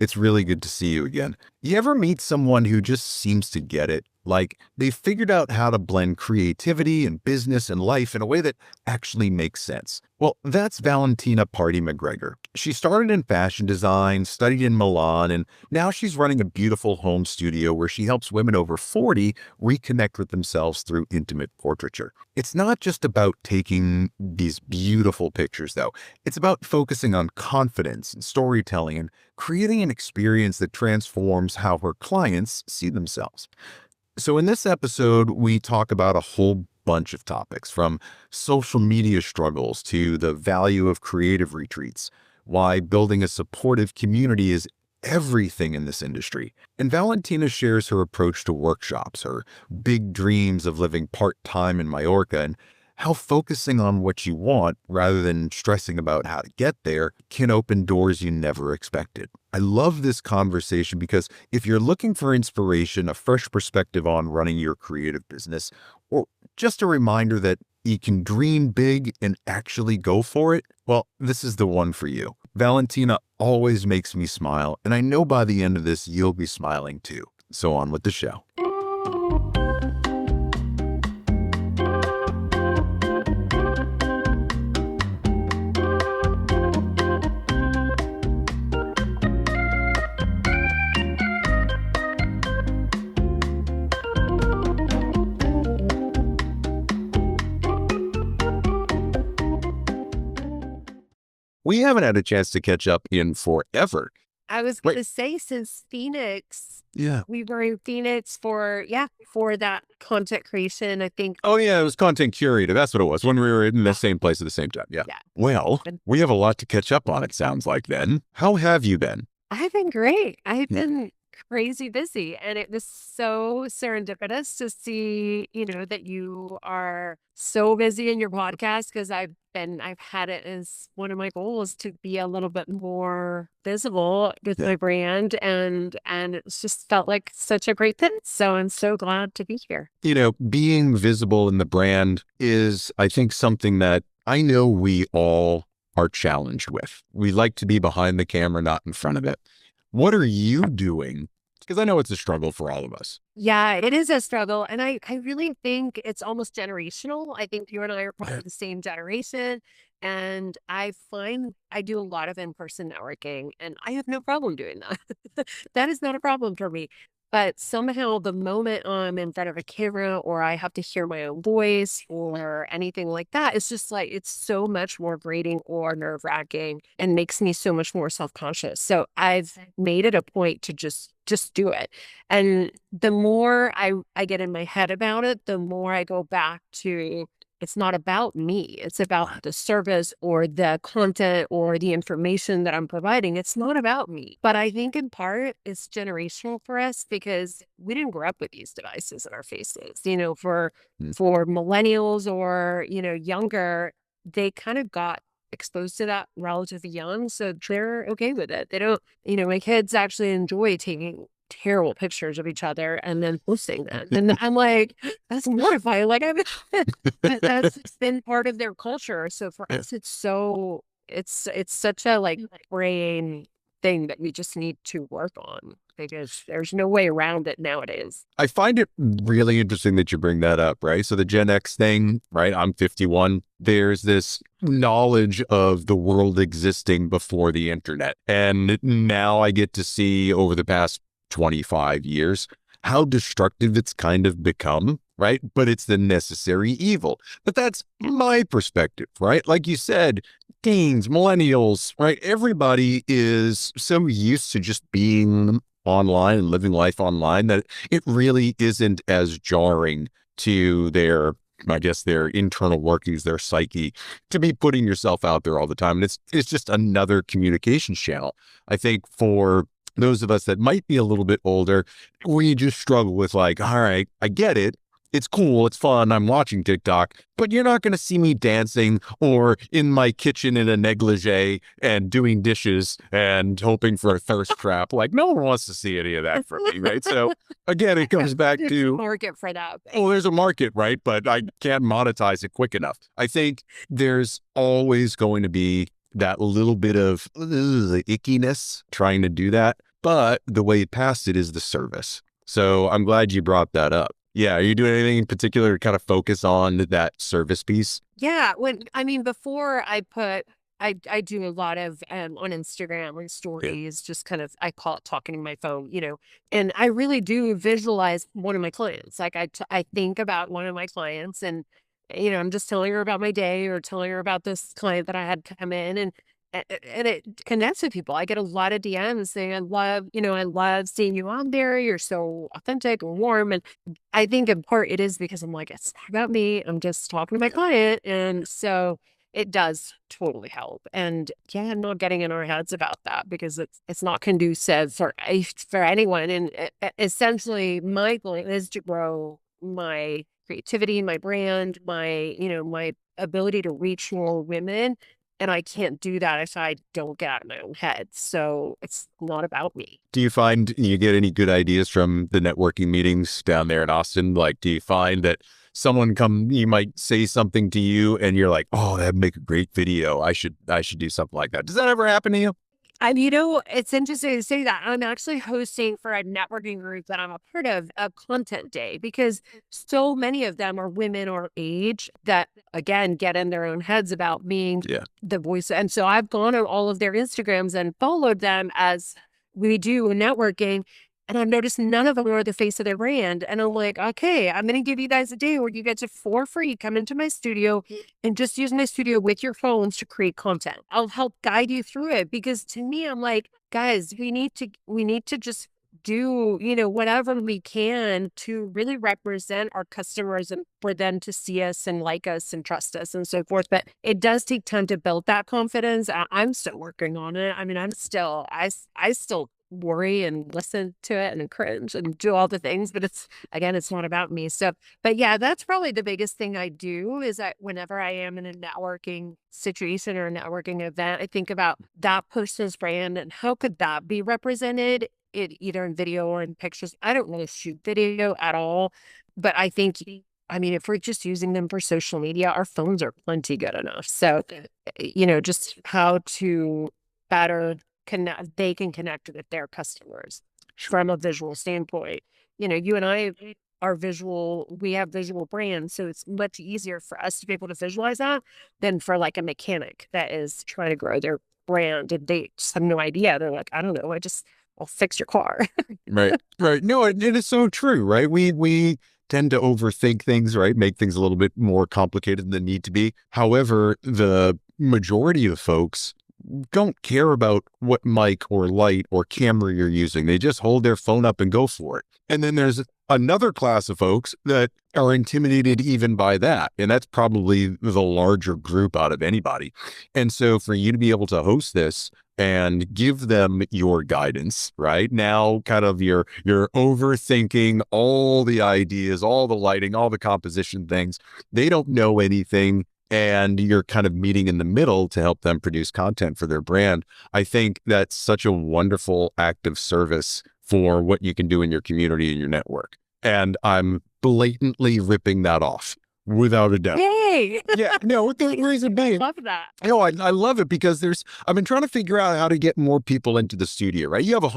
It's really good to see you again. You ever meet someone who just seems to get it? Like they've figured out how to blend creativity and business and life in a way that actually makes sense. Well, that's Valentina Pardi-MacGregor. She started in fashion design, studied in Milan, and now she's running a beautiful home studio where she helps women over 40 reconnect with themselves through intimate portraiture. It's not just about taking these beautiful pictures, though. It's about focusing on confidence and storytelling and creating an experience that transforms how her clients see themselves. So in this episode, we talk about a whole bunch of topics, from social media struggles to the value of creative retreats, why building a supportive community is everything in this industry. And Valentina shares her approach to workshops, her big dreams of living part-time in Majorca, and how focusing on what you want rather than stressing about how to get there can open doors you never expected. I love this conversation because if you're looking for inspiration, a fresh perspective on running your creative business, or just a reminder that you can dream big and actually go for it, well, this is the one for you. Valentina always makes me smile, and I know by the end of this, you'll be smiling too. So on with the show. We haven't had a chance to catch up in forever. I was going to say, since Phoenix, we were in Phoenix for that content creation, I think. Oh, yeah, it was content curator. That's what it was, when we were in the same place at the same time. Yeah. Well, we have a lot to catch up on, it sounds like then. How have you been? I've been great. I've been crazy busy, and it was so serendipitous to see, that you are so busy in your podcast, because I've had it as one of my goals to be a little bit more visible with my brand, and it's just felt like such a great fit. So I'm so glad to be here. Being visible in the brand is, I think, something that I know we all are challenged with. We like to be behind the camera, not in front of it. What are you doing? Because I know it's a struggle for all of us. Yeah, it is a struggle. And I really think it's almost generational. I think you and I are probably the same generation. And I find I do a lot of in-person networking, and I have no problem doing that. That is not a problem for me. But somehow the moment I'm in front of a camera, or I have to hear my own voice or anything like that, it's just like, it's so much more grating or nerve-wracking and makes me so much more self-conscious. So I've made it a point to just do it. And the more I get in my head about it, the more I go back to, it's not about me. It's about the service or the content or the information that I'm providing. It's not about me. But I think in part it's generational for us, because we didn't grow up with these devices in our faces. For millennials or, younger, they kind of got exposed to that relatively young. So they're okay with it. They don't, my kids actually enjoy taking terrible pictures of each other and then posting them. And I'm like, that's mortifying. Like, that's been part of their culture. So for us, it's such a brain thing that we just need to work on, because there's no way around it nowadays. I find it really interesting that you bring that up, right? So the Gen X thing, right? I'm 51. There's this knowledge of the world existing before the internet. And now I get to see, over the past 25 years, how destructive it's kind of become, right? But it's the necessary evil. But that's my perspective, right? Like you said, teens, millennials, right? Everybody is so used to just being online and living life online that it really isn't as jarring to their internal workings, their psyche, to be putting yourself out there all the time. And it's just another communications channel. I think for those of us that might be a little bit older, we just struggle with, like, all right, I get it. It's cool. It's fun. I'm watching TikTok, but you're not going to see me dancing or in my kitchen in a negligee and doing dishes and hoping for a thirst trap. Like, no one wants to see any of that from me, right? So again, it comes back to market for that. Oh, there's a market, right? But I can't monetize it quick enough. I think there's always going to be that little bit of ickiness trying to do that. but the way past it is the service. So I'm glad you brought that up. Yeah. Are you doing anything in particular to kind of focus on that service piece? Yeah, before I do a lot of on Instagram or Yeah. stories, just kind of I call it talking to my phone, and I really do visualize one of my clients. Like I think about one of my clients, and I'm just telling her about my day or telling her about this client that I had come in, and it connects with people. I get a lot of DMs saying, I love seeing you on there. You're so authentic and warm. And I think in part it is because I'm like, it's not about me. I'm just talking to my client. And so it does totally help. And yeah, I'm not getting in our heads about that because it's not conducive for anyone. And essentially my goal is to grow my creativity, my brand, my ability to reach more women. And I can't do that if I don't get out of my own head. So it's not about me. Do you find you get any good ideas from the networking meetings down there in Austin? Like, do you find that you might say something to you and you're like, oh, that'd make a great video. I should do something like that. Does that ever happen to you? It's interesting to say that. I'm actually hosting for a networking group that I'm a part of a content day because so many of them are women our age that, again, get in their own heads about being Yeah. the voice. And so I've gone on all of their Instagrams and followed them as we do networking. And I've noticed none of them are the face of their brand. And I'm like, okay, I'm going to give you guys a day where you get to, for free, come into my studio and just use my studio with your phones to create content. I'll help guide you through it because to me, I'm like, guys, we need to just do, whatever we can to really represent our customers and for them to see us and like us and trust us and so forth. But it does take time to build that confidence. I'm still working on it. I mean, I still worry and listen to it and cringe and do all the things, but it's not about me. So, but yeah, that's probably the biggest thing I do is that whenever I am in a networking situation or a networking event, I think about that person's brand and how could that be represented either in video or in pictures. I don't really shoot video at all, but I think, if we're just using them for social media, our phones are plenty good enough. So, just how to better connect, they can connect with their customers from a visual standpoint. You and I are visual, we have visual brands, so it's much easier for us to be able to visualize that than for like a mechanic that is trying to grow their brand and they just have no idea. They're like, I don't know, I'll fix your car. Right. Right. No, it is so true, right? We tend to overthink things, right? Make things a little bit more complicated than they need to be. However, the majority of folks don't care about what mic or light or camera you're using. They just hold their phone up and go for it. And then there's another class of folks that are intimidated even by that. And that's probably the larger group out of anybody. And so for you to be able to host this and give them your guidance, right? Now kind of you're overthinking all the ideas, all the lighting, all the composition things. They don't know anything. And you're kind of meeting in the middle to help them produce content for their brand. I think that's such a wonderful act of service for what you can do in your community and your network. And I'm blatantly ripping that off without a doubt. Yay! Yeah, no, the reason being, Love that. I love it because I've been trying to figure out how to get more people into the studio, right? You have a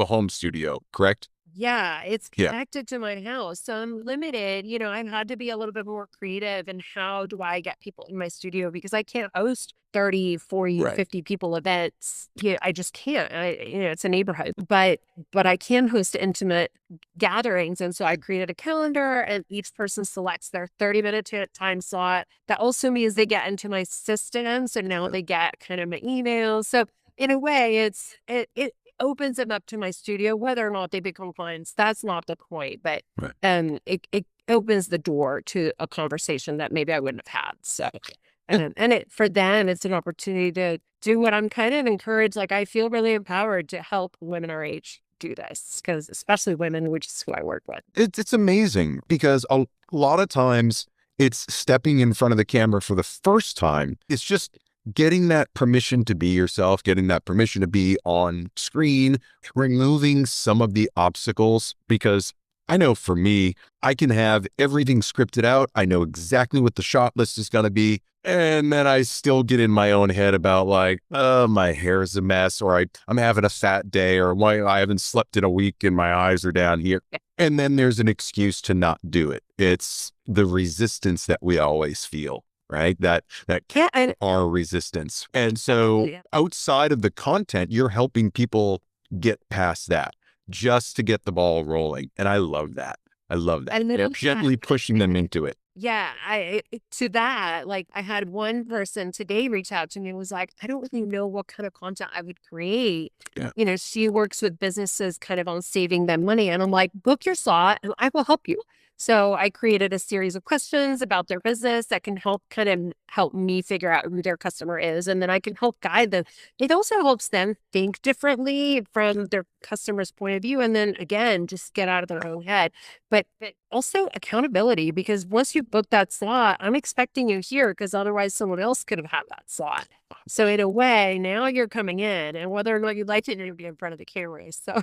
home studio, correct? Yeah, it's Yeah. connected to my house. So I'm limited. I've had to be a little bit more creative in how do I get people in my studio because I can't host 30, 40, Right. 50 people events. Yeah, I just can't. It's a neighborhood, but I can host intimate gatherings. And so I created a calendar and each person selects their 30-minute time slot. That also means they get into my system. So now they get kind of my emails. So in a way, it opens them up to my studio, whether or not they become clients. That's not the point, but Right. it opens the door to a conversation that maybe I wouldn't have had. So, and for them, it's an opportunity to do what I'm kind of encouraged. Like I feel really empowered to help women our age do this because especially women, which is who I work with. It's amazing because a lot of times it's stepping in front of the camera for the first time. It's just getting that permission to be yourself, getting that permission to be on screen, removing some of the obstacles because I know for me, I can have everything scripted out. I know exactly what the shot list is going to be. And then I still get in my own head about like, my hair is a mess, or I'm having a fat day, or why I haven't slept in a week and my eyes are down here. And then there's an excuse to not do it. It's the resistance that we always feel, right? That Yeah, and our resistance. And so yeah. outside of the content, you're helping people get past that just to get the ball rolling. And I love that. I love that. And then Gently pushing them into it. yeah, to that, like I had one person today reach out to me and was like, I don't really know what kind of content I would create. Yeah. You know, she works with businesses kind of on saving them money. And I'm like, book your slot and I will help you. So I created a series of questions about their business that can help me figure out who their customer is. And then I can help guide them. It also helps them think differently from their customer's point of view. And then again, just get out of their own head. But also accountability, because once you book that slot, I'm expecting you here because otherwise someone else could have had that slot. So in a way, now you're coming in, and whether or not you like it, you're gonna be in front of the camera. So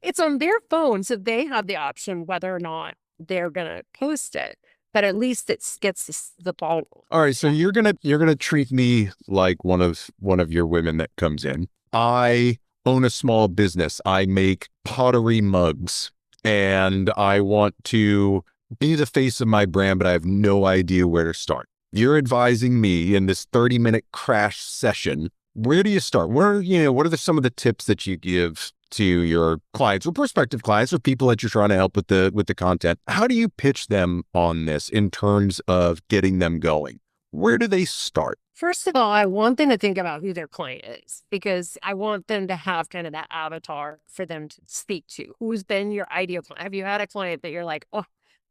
it's on their phone, so they have the option whether or not they're gonna post it. But at least it gets the ball rolling. All right. So you're gonna treat me like one of your women that comes in. I own a small business. I make pottery mugs, and I want to be the face of my brand, but I have no idea where to start. You're advising me in this 30-minute crash session. Where do you start? What are some of the tips that you give to your clients or prospective clients or people that you're trying to help with the content? How do you pitch them on this in terms of getting them going? Where do they start? First of all, I want them to think about who their client is, because I want them to have kind of that avatar for them to speak to. Who's been your ideal client? Have you had a client that you're like, oh,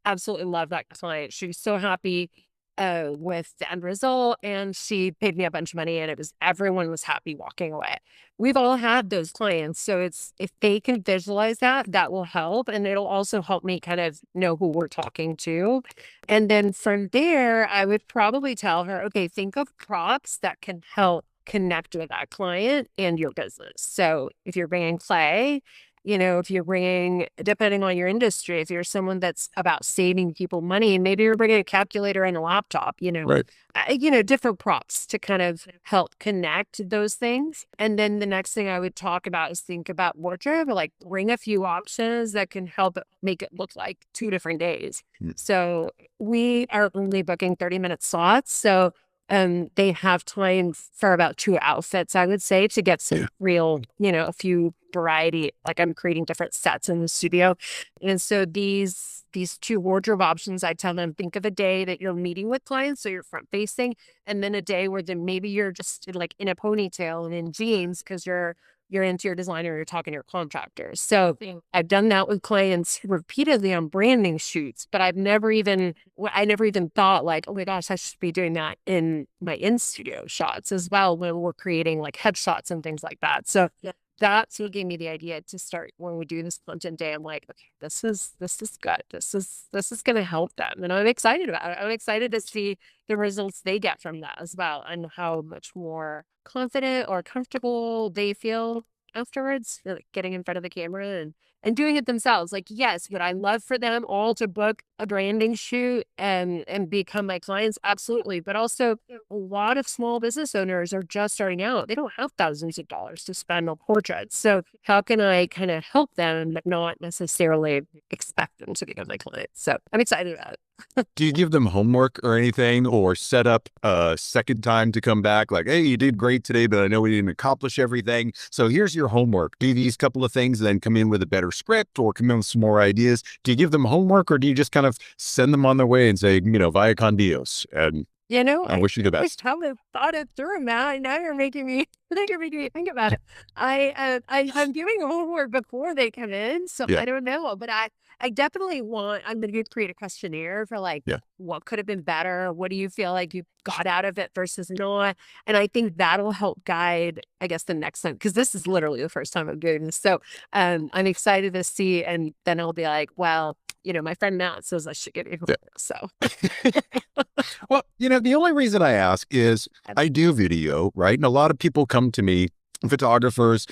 absolutely love that client. She's so happy with the end result, and she paid me a bunch of money, and everyone was happy walking away. We've all had those clients. So if they can visualize that, that will help. And it'll also help me kind of know who we're talking to. And then from there, I would probably tell her, okay, think of props that can help connect with that client and your business. So if you're bringing clay, if you're bringing, depending on your industry, if you're someone that's about saving people money, maybe you're bringing a calculator and a laptop, Right. Different props to kind of help connect those things. And then the next thing I would talk about is think about wardrobe, like bring a few options that can help make it look like 2 different days. So we are only booking 30-minute slots. So they have time for about 2 outfits, I would say, to get some real, a few variety. Like I'm creating different sets in the studio. And so these 2 wardrobe options, I tell them, think of a day that you're meeting with clients, so you're front facing, and then a day where maybe you're just like in a ponytail and in jeans because you're interior designer, you're talking to your contractors. So I've done that with clients repeatedly on branding shoots, but I never even thought like, oh my gosh, I should be doing that in my in-studio shots as well when we're creating like headshots and things like that. So that's what gave me the idea to start when we do this content day. I'm like, okay, this is good. This is going to help them. And I'm excited about it. I'm excited to see the results they get from that as well, and how much more confident or comfortable they feel afterwards, like getting in front of the camera and doing it themselves. Like, yes, would I love for them all to book a branding shoot and become my clients? Absolutely. But also a lot of small business owners are just starting out. They don't have thousands of dollars to spend on portraits. So how can I kind of help them, but not necessarily expect them to become my clients? So I'm excited about it. Do you give them homework or anything, or set up a second time to come back? Like, hey, you did great today, but I know we didn't accomplish everything. So here's your homework. Do these couple of things and then come in with a better script or come in with some more ideas. Do you give them homework, or do you just kind of send them on their way and say, vaya con Dios? And I wish you the best. I haven't thought it through, Matt. Now you're making me think about it. I'm giving them homework before they come in, so I don't know. But I definitely I'm going to create a questionnaire for like, what could have been better? What do you feel like you got out of it versus not? And I think that'll help guide, I guess, the next time, because this is literally the first time I'm doing this. So I'm excited to see, and then I'll be like, well, my friend Matt says I should get you homework. So. Well, the only reason I ask is I do video, right? And a lot of people come to me, photographers,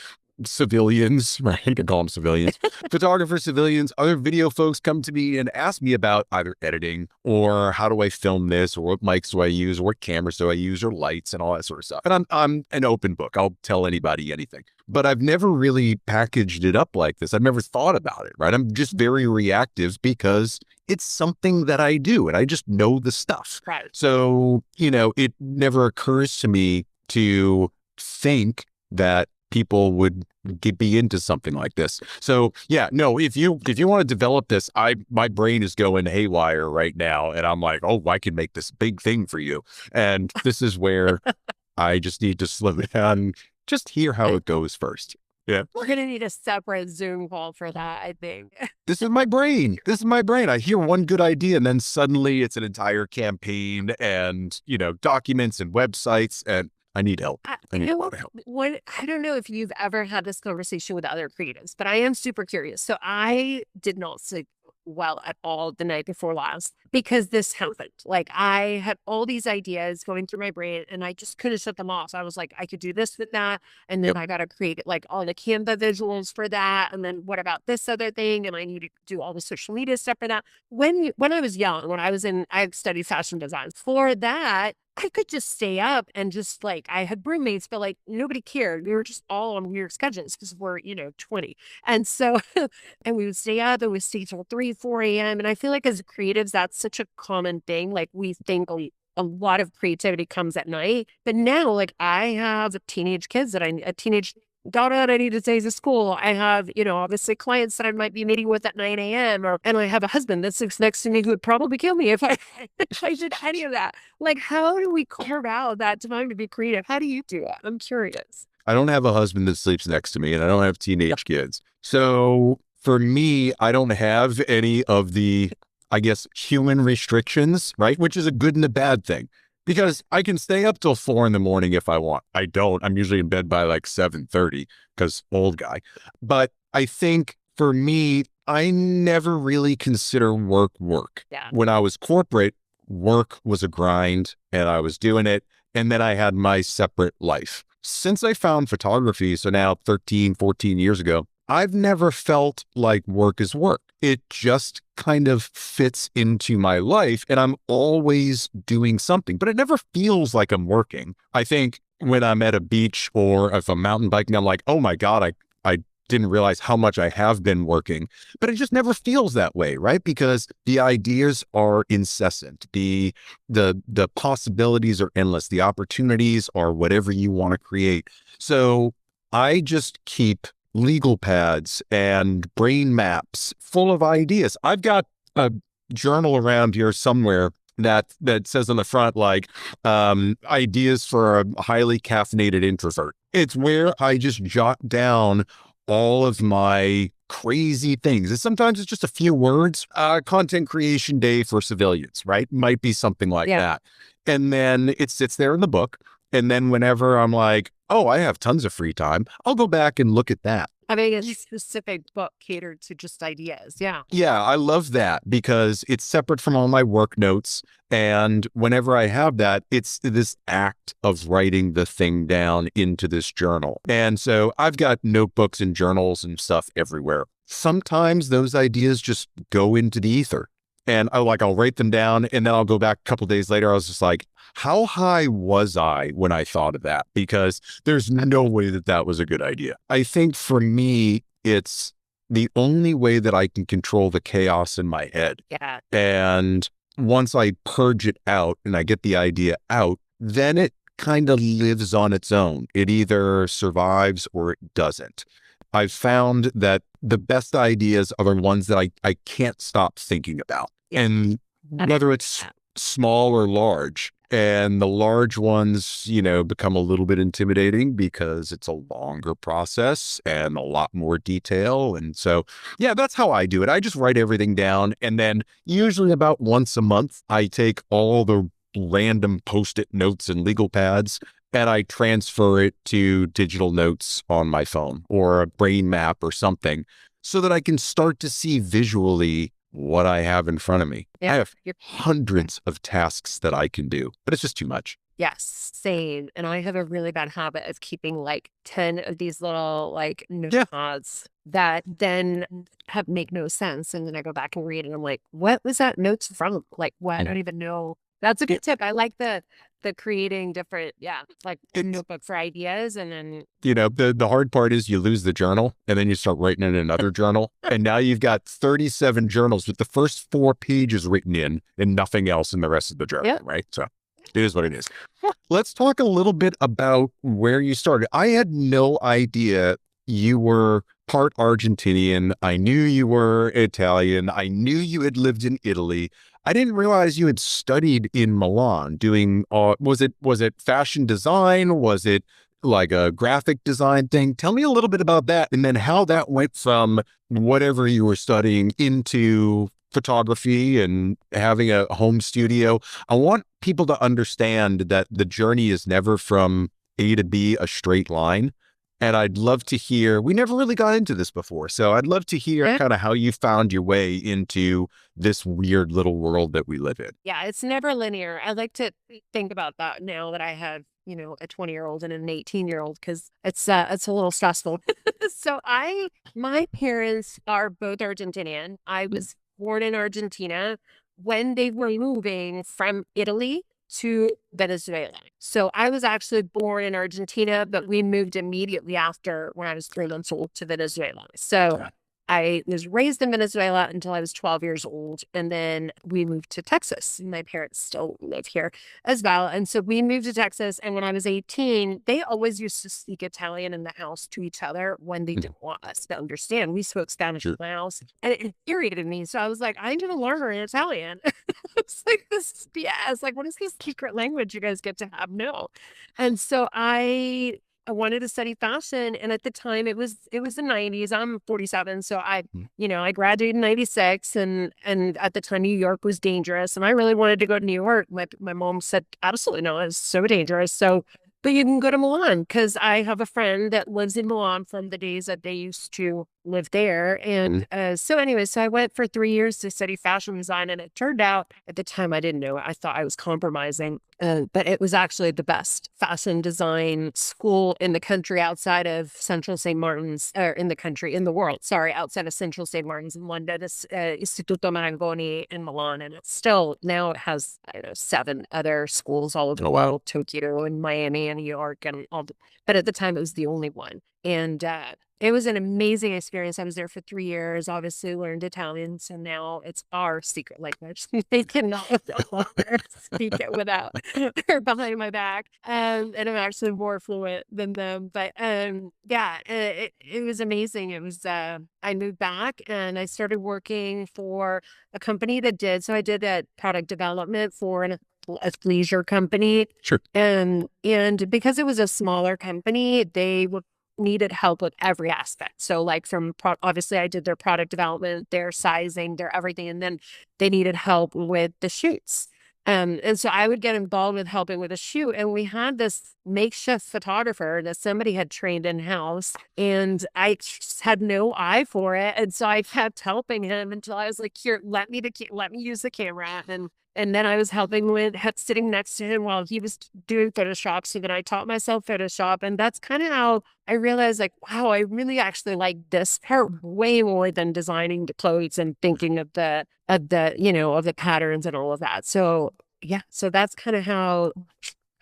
civilians, right? I can call them civilians, photographers, civilians, other video folks come to me and ask me about either editing or how do I film this or what mics do I use or what cameras do I use or lights and all that sort of stuff. And I'm an open book. I'll tell anybody anything. But I've never really packaged it up like this. I've never thought about it, right? I'm just very reactive because it's something that I do and I just know the stuff. Right. So, it never occurs to me to think that people would be into something like this. So yeah, no, if you want to develop this, my brain is going haywire right now. And I'm like, oh, I can make this big thing for you. And this is where I just need to slow down, just hear how it goes first. Yeah. We're going to need a separate Zoom call for that, I think. This is my brain. This is my brain. I hear one good idea and then suddenly it's an entire campaign and, documents and websites, and I need help. I need a lot of help. I don't know if you've ever had this conversation with other creatives, but I am super curious. So I did not sleep well at all the night before last because this happened. Like I had all these ideas going through my brain and I just couldn't shut them off. So I was like, I could do this with that. And then I got to create like all the Canva visuals for that. And then what about this other thing? And I need to do all the social media stuff for that. When I was young, I studied fashion design. For that, I could just stay up and just like, I had roommates, but like nobody cared. We were just all on weird schedules because we're, 20. And so, and we would stay up and we'd stay till 3, 4 a.m. And I feel like as creatives, that's such a common thing. Like we think a lot of creativity comes at night. But now, like I have teenage kids a teenage daughter that I need to take to school. I have, obviously clients that I might be meeting with at 9 a.m. And I have a husband that sits next to me who would probably kill me if I did any of that. Like, how do we carve out that time to be creative? How do you do it? I'm curious. I don't have a husband that sleeps next to me and I don't have teenage kids. So for me, I don't have any of the, I guess, human restrictions, right? Which is a good and a bad thing. Because I can stay up till 4 a.m. if I want. I don't. I'm usually in bed by like 7:30 because old guy. But I think for me, I never really consider work. Yeah. When I was corporate, work was a grind and I was doing it. And then I had my separate life. Since I found photography, so now 13, 14 years ago, I've never felt like work is work. It just kind of fits into my life and I'm always doing something, but it never feels like I'm working. I think when I'm at a beach or if I'm mountain biking, I'm like, oh my God, I didn't realize how much I have been working, but it just never feels that way, right? Because the ideas are incessant. The possibilities are endless. The opportunities are whatever you want to create. So I just keep legal pads and brain maps full of ideas. I've got a journal around here somewhere that says on the front, like, ideas for a highly caffeinated introvert. It's where I just jot down all of my crazy things. And sometimes it's just a few words, content creation day for civilians, right? Might be something like that. And then it sits there in the book. And then whenever I'm like, oh, I have tons of free time, I'll go back and look at that. I mean, it's a specific book catered to just ideas. Yeah. Yeah, I love that because it's separate from all my work notes. And whenever I have that, it's this act of writing the thing down into this journal. And so I've got notebooks and journals and stuff everywhere. Sometimes those ideas just go into the ether. And I'll write them down and then I'll go back a couple of days later. I was just like, how high was I when I thought of that? Because there's no way that was a good idea. I think for me, it's the only way that I can control the chaos in my head. Yeah. And once I purge it out and I get the idea out, then it kind of lives on its own. It either survives or it doesn't. I've found that the best ideas are the ones that I can't stop thinking about. And whether it's small or large, and the large ones, become a little bit intimidating because it's a longer process and a lot more detail. And so, yeah, that's how I do it. I just write everything down. And then usually about once a month, I take all the random Post-it notes and legal pads and I transfer it to digital notes on my phone or a brain map or something so that I can start to see visually what I have in front of me. Yeah. I have hundreds of tasks that I can do, but it's just too much. Yes, same. And I have a really bad habit of keeping like 10 of these little like Yeah. notes that then have make no sense. And then I go back and read and I'm like, what was that notes from? Like what? I don't even know. That's a good tip. I like the creating different, yeah, like a It's, notebook for ideas and then the hard part is you lose the journal and then you start writing in another journal. And now you've got 37 journals with the first 4 pages written in and nothing else in the rest of the journal, yeah. right? So it is what it is. Let's talk a little bit about where you started. I had no idea you were part Argentinian. I knew you were Italian. I knew you had lived in Italy. I didn't realize you had studied in Milan doing, was it fashion design? Was it like a graphic design thing? Tell me a little bit about that and then how that went from whatever you were studying into photography and having a home studio. I want people to understand that the journey is never from A to B a straight line. And I'd love to hear, we never really got into this before. So I'd love to hear kind of how you found your way into this weird little world that we live in. Yeah, it's never linear. I like to think about that now that I have, a 20-year-old and an 18-year-old because it's a little stressful. So my parents are both Argentinian. I was born in Argentina when they were moving from Italy to Venezuela. So I was actually born in Argentina, but we moved immediately after when I was 3 months old to Venezuela. So I was raised in Venezuela until I was 12 years old. And then we moved to Texas. My parents still live here as well. And so we moved to Texas. And when I was 18, they always used to speak Italian in the house to each other when they didn't want us to understand. We spoke Spanish in my house. And it infuriated me. So I was like, I'm going to learn Italian. It's like this BS. Like, what is this secret language you guys get to have? No. And so I wanted to study fashion. And at the time it was the 90s. I'm 47. So I graduated in 96 and at the time New York was dangerous. And I really wanted to go to New York. My mom said, absolutely no, it's so dangerous. So, but you can go to Milan because I have a friend that lives in Milan from the days that they used to live there. And so anyway, so I went for 3 years to study fashion design. And it turned out at the time I didn't know it. I thought I was compromising. But it was actually the best fashion design school in the country outside of Central St. Martin's, or in the world, sorry, outside of Central St. Martin's in London. It's Istituto Marangoni in Milan. And it's still, now it has, I don't know, 7 other schools all over the world, Tokyo and Miami and New York and but at the time it was the only one. And it was an amazing experience. I was there for 3 years, obviously learned Italian. So now it's our secret language. They cannot speak it without or behind my back. And I'm actually more fluent than them. But it was amazing. It was, I moved back and I started working for a company that did. So I did that product development for a leisure company. Sure. And because it was a smaller company, they needed help with every aspect. So like obviously I did their product development, their sizing, their everything. And then they needed help with the shoots. And so I would get involved with helping with a shoot. And we had this makeshift photographer that somebody had trained in-house. And I just had no eye for it. And so I kept helping him until I was like, here, let me use the camera. And then I was helping sitting next to him while he was doing Photoshop. So then I taught myself Photoshop. And that's kind of how I realized, like, wow, I really actually like this part way more than designing the clothes and thinking of the patterns and all of that. So yeah, so that's kind of how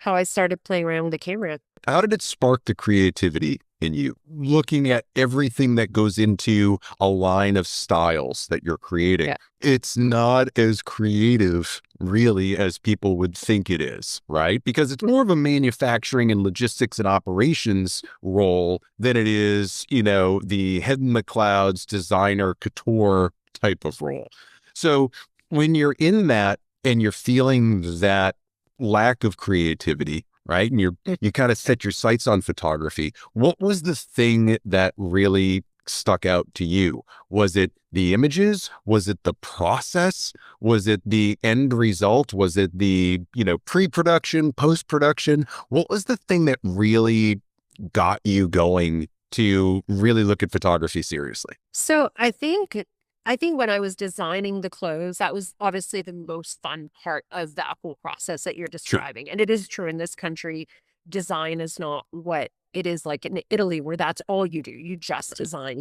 I started playing around with the camera. How did it spark the creativity in you? Looking at everything that goes into a line of styles that you're creating, it's not as creative really as people would think it is, right? Because it's more of a manufacturing and logistics and operations role than it is, the head in the clouds designer couture type of role. So when you're in that and you're feeling that lack of creativity, right? And you kind of set your sights on photography. What was the thing that really stuck out to you? Was it the images? Was it the process? Was it the end result? Was it the, pre-production, post-production? What was the thing that really got you going to really look at photography seriously? So I think I think when I was designing the clothes, that was obviously the most fun part of that whole process that you're Sure. describing. And it is true in this country, design is not what it is like in Italy, where that's all you do. You just design.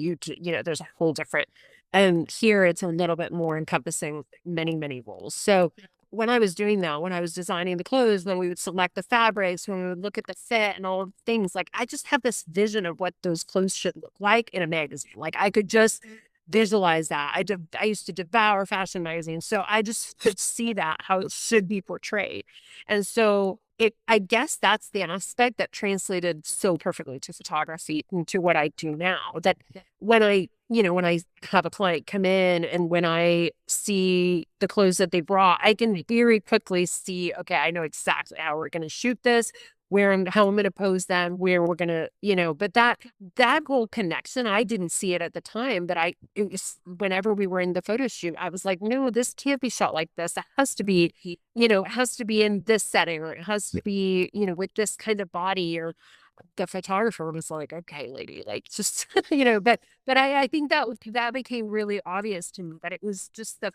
There's a whole different. And here it's a little bit more encompassing many, many roles. So when I was doing that, when I was designing the clothes, when we would select the fabrics, when we would look at the fit and all of the things, like I just have this vision of what those clothes should look like in a magazine. Like I could just visualize that. I used to devour fashion magazines, so I just could see that how it should be portrayed. And so I guess that's the aspect that translated so perfectly to photography and to what I do now. That when I have a client come in and when I see the clothes that they brought, I can very quickly see, okay, I know exactly how we're going to shoot this, how I'm going to pose them, where we're going to, but that whole connection, I didn't see it at the time, but it was, whenever we were in the photo shoot, I was like, no, this can't be shot like this. It has to be, it has to be in this setting, or it has to be, with this kind of body. Or the photographer was like, okay, lady, like just, but I think that became really obvious to me, that it was just the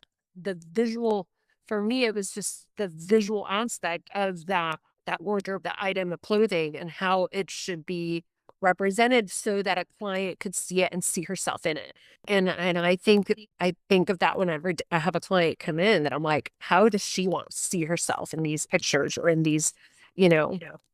visual, for me, it was just the visual aspect of that wardrobe, that item of clothing, and how it should be represented so that a client could see it and see herself in it. And I think of that whenever I have a client come in, that I'm like, how does she want to see herself in these pictures, or in these,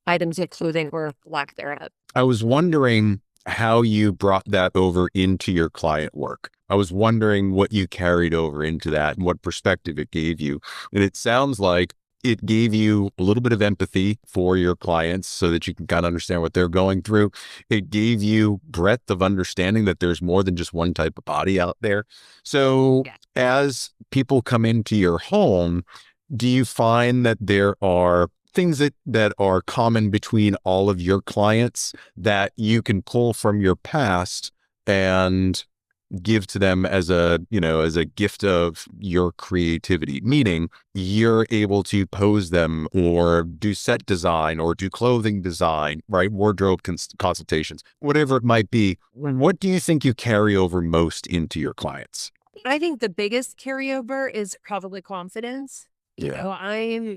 items of clothing, or lack thereof? I was wondering how you brought that over into your client work. I was wondering what you carried over into that and what perspective it gave you. And it sounds like it gave you a little bit of empathy for your clients so that you can kind of understand what they're going through. It gave you breadth of understanding that there's more than just one type of body out there. So Yeah. as people come into your home, do you find that there are things that are common between all of your clients that you can pull from your past and give to them as a gift of your creativity? Meaning you're able to pose them or do set design or do clothing design, right? Wardrobe consultations, whatever it might be. What do you think you carry over most into your clients? I think the biggest carryover is probably confidence. Yeah.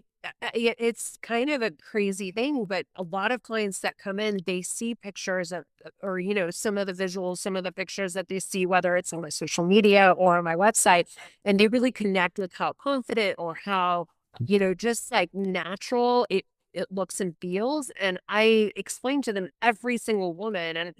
It's kind of a crazy thing, but a lot of clients that come in, they see pictures of, or, some of the visuals, some of the pictures that they see, whether it's on my social media or on my website, and they really connect with how confident, or how, just like natural it looks and feels. And I explain to them, every single woman, and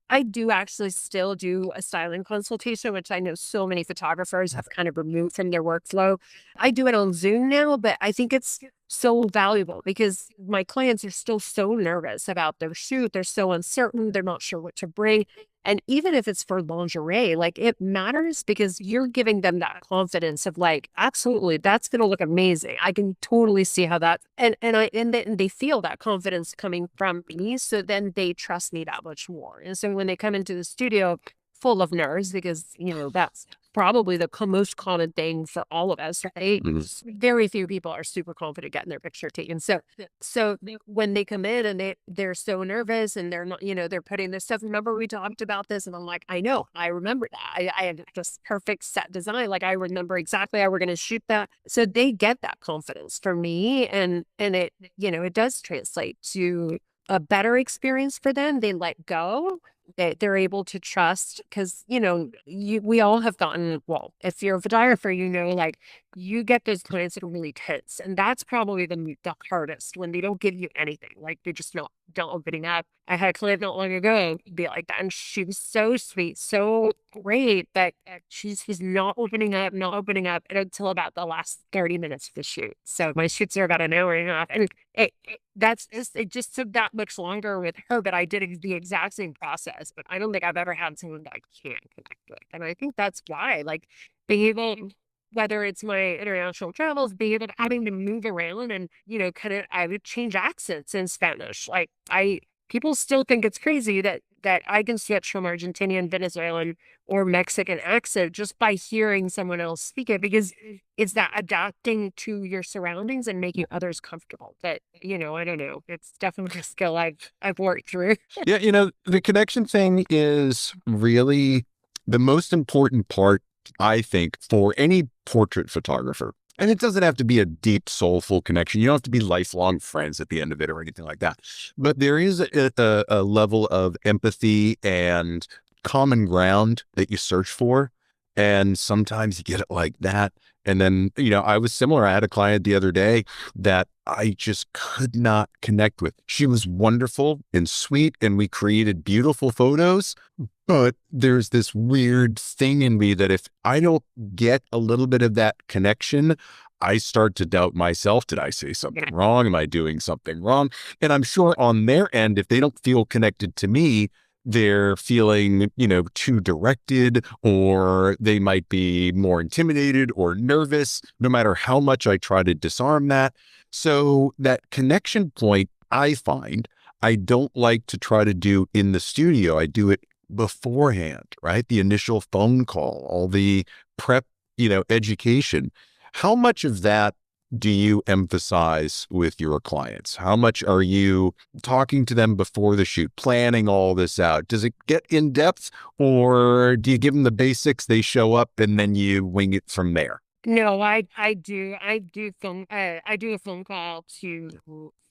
I do actually still do a styling consultation, which I know so many photographers have kind of removed from their workflow. I do it on Zoom now, but I think it's so valuable, because my clients are still so nervous about their shoot. They're so uncertain. They're not sure what to bring. And even if it's for lingerie, like, it matters, because you're giving them that confidence of like, absolutely, that's going to look amazing. I can totally see how that, and they feel that confidence coming from me. So then they trust me that much more. And so when they come into the studio full of nerves, because, that's probably the most common thing for all of us, right? Very few people are super confident getting their picture taken. So when they come in and they're so nervous, and they're not, they're putting this stuff. Remember, we talked about this, and I'm like, I know, I remember that. I had this perfect set design. Like, I remember exactly how we're going to shoot that. So they get that confidence from me, and it, it does translate to a better experience for them. They let go. They're able to trust, because, we all have gotten, well, if you're a photographer, like, you get those clients that are really tense. And that's probably the hardest, when they don't give you anything. Like, they just don't opening up. I had a client not long ago be like that, and she was so sweet, so great, but she's not opening up until about the last 30 minutes of the shoot. So my shoots are about an hour and a half, and it just took that much longer with her, but I did the exact same process. But I don't think I've ever had someone that I can't connect with. And I think that's why, like, being able, whether it's my international travels, being able to having to move around, and, kind of, I would change accents in Spanish. Like, people still think it's crazy that I can switch from Argentinian, Venezuelan, or Mexican accent just by hearing someone else speak it, because it's that adapting to your surroundings and making others comfortable. That, I don't know. It's definitely a skill I've worked through. Yeah, the connection thing is really the most important part I think, for any portrait photographer. And it doesn't have to be a deep, soulful connection. You don't have to be lifelong friends at the end of it or anything like that. But there is a level of empathy and common ground that you search for. And sometimes you get it like that. And then, I was similar. I had a client the other day that I just could not connect with. She was wonderful and sweet, and we created beautiful photos. But there's this weird thing in me that if I don't get a little bit of that connection, I start to doubt myself. Did I say Yeah. something wrong? Am I doing something wrong? And I'm sure on their end, if they don't feel connected to me, they're feeling, too directed, or they might be more intimidated or nervous, no matter how much I try to disarm that. So that connection point, I find, I don't like to try to do in the studio. I do it beforehand, right? The initial phone call, all the prep, education. How much of that do you emphasize with your clients? How much are you talking to them before the shoot, planning all this out? Does it get in depth, or do you give them the basics, they show up, and then you wing it from there? No, I do a phone call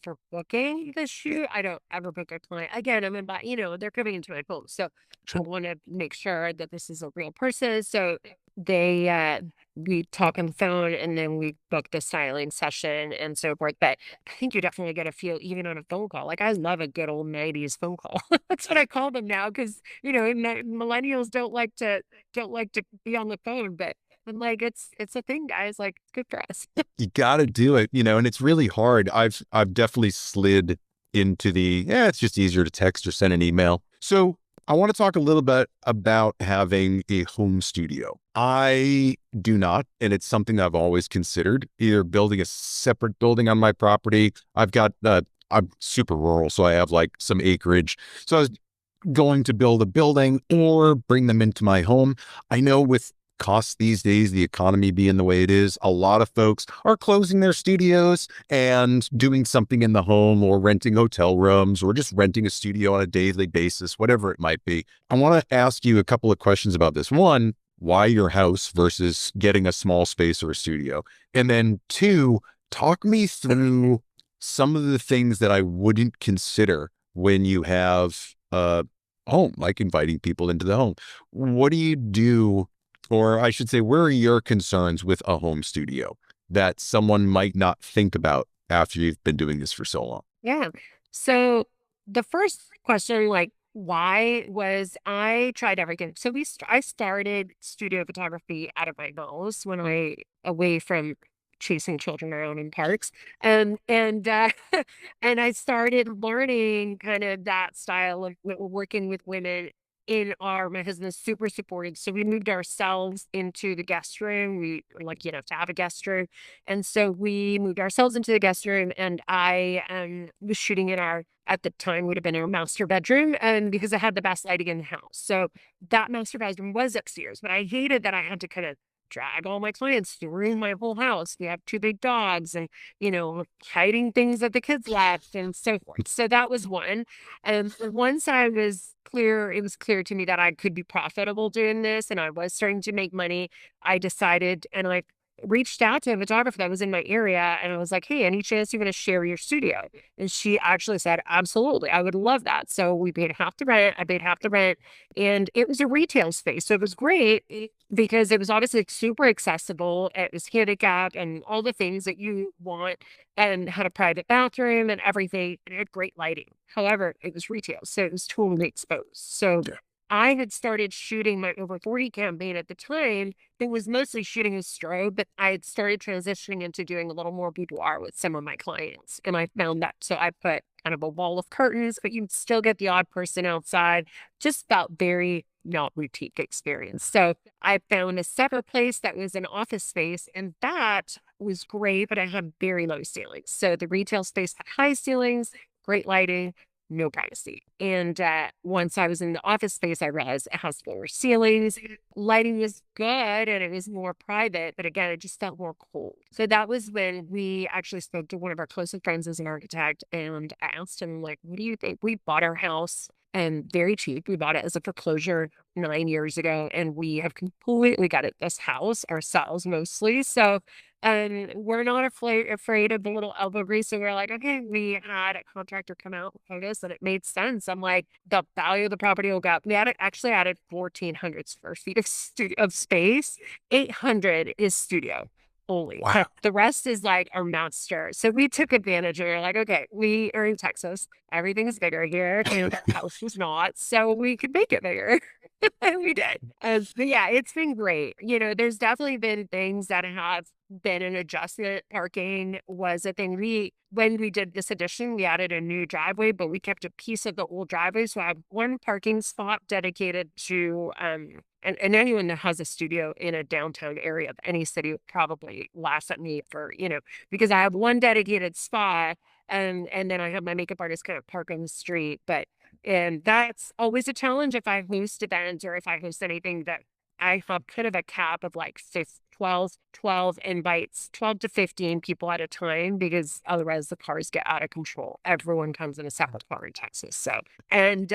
for booking the shoot. I don't ever book a client. Again, I'm in by, they're coming into my home. So I Sure. want to make sure that this is a real person. So they we talk on the phone, and then we book the styling session and so forth. But I think you definitely get a feel even on a phone call. Like, I love a good old 90s phone call. That's what I call them now, because millennials don't like to be on the phone, but I'm like, it's a thing, guys. Like, it's good for us. You got to do it, and it's really hard. I've definitely slid into it's just easier to text or send an email. So I want to talk a little bit about having a home studio. I do not, and it's something I've always considered, either building a separate building on my property. I'm super rural, so I have like some acreage. So I was going to build a building or bring them into my home. I know with costs these days, the economy being the way it is, a lot of folks are closing their studios and doing something in the home, or renting hotel rooms, or just renting a studio on a daily basis, whatever it might be. I want to ask you a couple of questions about this. One, why your house versus getting a small space or a studio? And then two, talk me through some of the things that I wouldn't consider when you have home, like inviting people into the home. What do you do, or I should say, where are your concerns with a home studio that someone might not think about after you've been doing this for so long? Yeah. So the first question, like, why, was I tried everything. So I started studio photography out of my nose when I away from chasing children around in parks, and and I started learning kind of that style of working with women. My husband's super supportive, so we moved ourselves into the guest room. We were like, to have a guest room, and so we moved ourselves into the guest room, and I was shooting in our, at the time, would have been our master bedroom, and because I had the best lighting in the house. So that master bedroom was upstairs, but I hated that I had to kind of drag all my clients through my whole house. We have two big dogs, and, hiding things that the kids left and so forth. So that was one. And once it was clear to me that I could be profitable doing this, and I was starting to make money. I decided, and I reached out to a photographer that was in my area, and I was like, "Hey, any chance you're going to share your studio?" And she actually said, "Absolutely, I would love that." So we paid half the rent. I paid half the rent, and it was a retail space, so it was great, because it was obviously super accessible. It was handicap and all the things that you want, and had a private bathroom and everything. And it had great lighting. However, it was retail, so it was totally exposed. So Yeah. I had started shooting my over 40 campaign at the time. It was mostly shooting a strobe, but I had started transitioning into doing a little more boudoir with some of my clients. And I found that, so I put kind of a wall of curtains, but you'd still get the odd person outside. Just felt very not boutique experience. So I found a separate place that was an office space, and that was great, but I had very low ceilings. So the retail space had high ceilings, great lighting, no privacy. And once I was in the office space, I realized it has lower ceilings. Lighting was good, and it was more private, but again, it just felt more cold. So that was when we actually spoke to one of our closest friends as an architect, and I asked him, like, what do you think? We bought our house and very cheap. We bought it as a foreclosure 9 years ago, and we have completely gutted this house ourselves mostly. So, and we're not afraid of the little elbow grease. So we're like, okay, we had a contractor come out and us, and it made sense. I'm like, the value of the property will go up. We actually added 1,400 square feet of of space. 800 is studio only. Wow. The rest is like our monster. So we took advantage of it. Like, okay, we are in Texas. Everything's bigger here. And the house was not. So we could make it bigger. And we did. But yeah, it's been great. There's definitely been things that have been an adjustment. Parking was a thing. When we did this addition, we added a new driveway, but we kept a piece of the old driveway. So I have one parking spot dedicated to and anyone that has a studio in a downtown area of any city would probably laugh at me for, because I have one dedicated spot, and then I have my makeup artist kind of park on the street. And that's always a challenge if I host events or if I host anything, that I have kind of a cap of like 12 invites, 12 to 15 people at a time, because otherwise the cars get out of control. Everyone comes in a separate car in Texas. So, and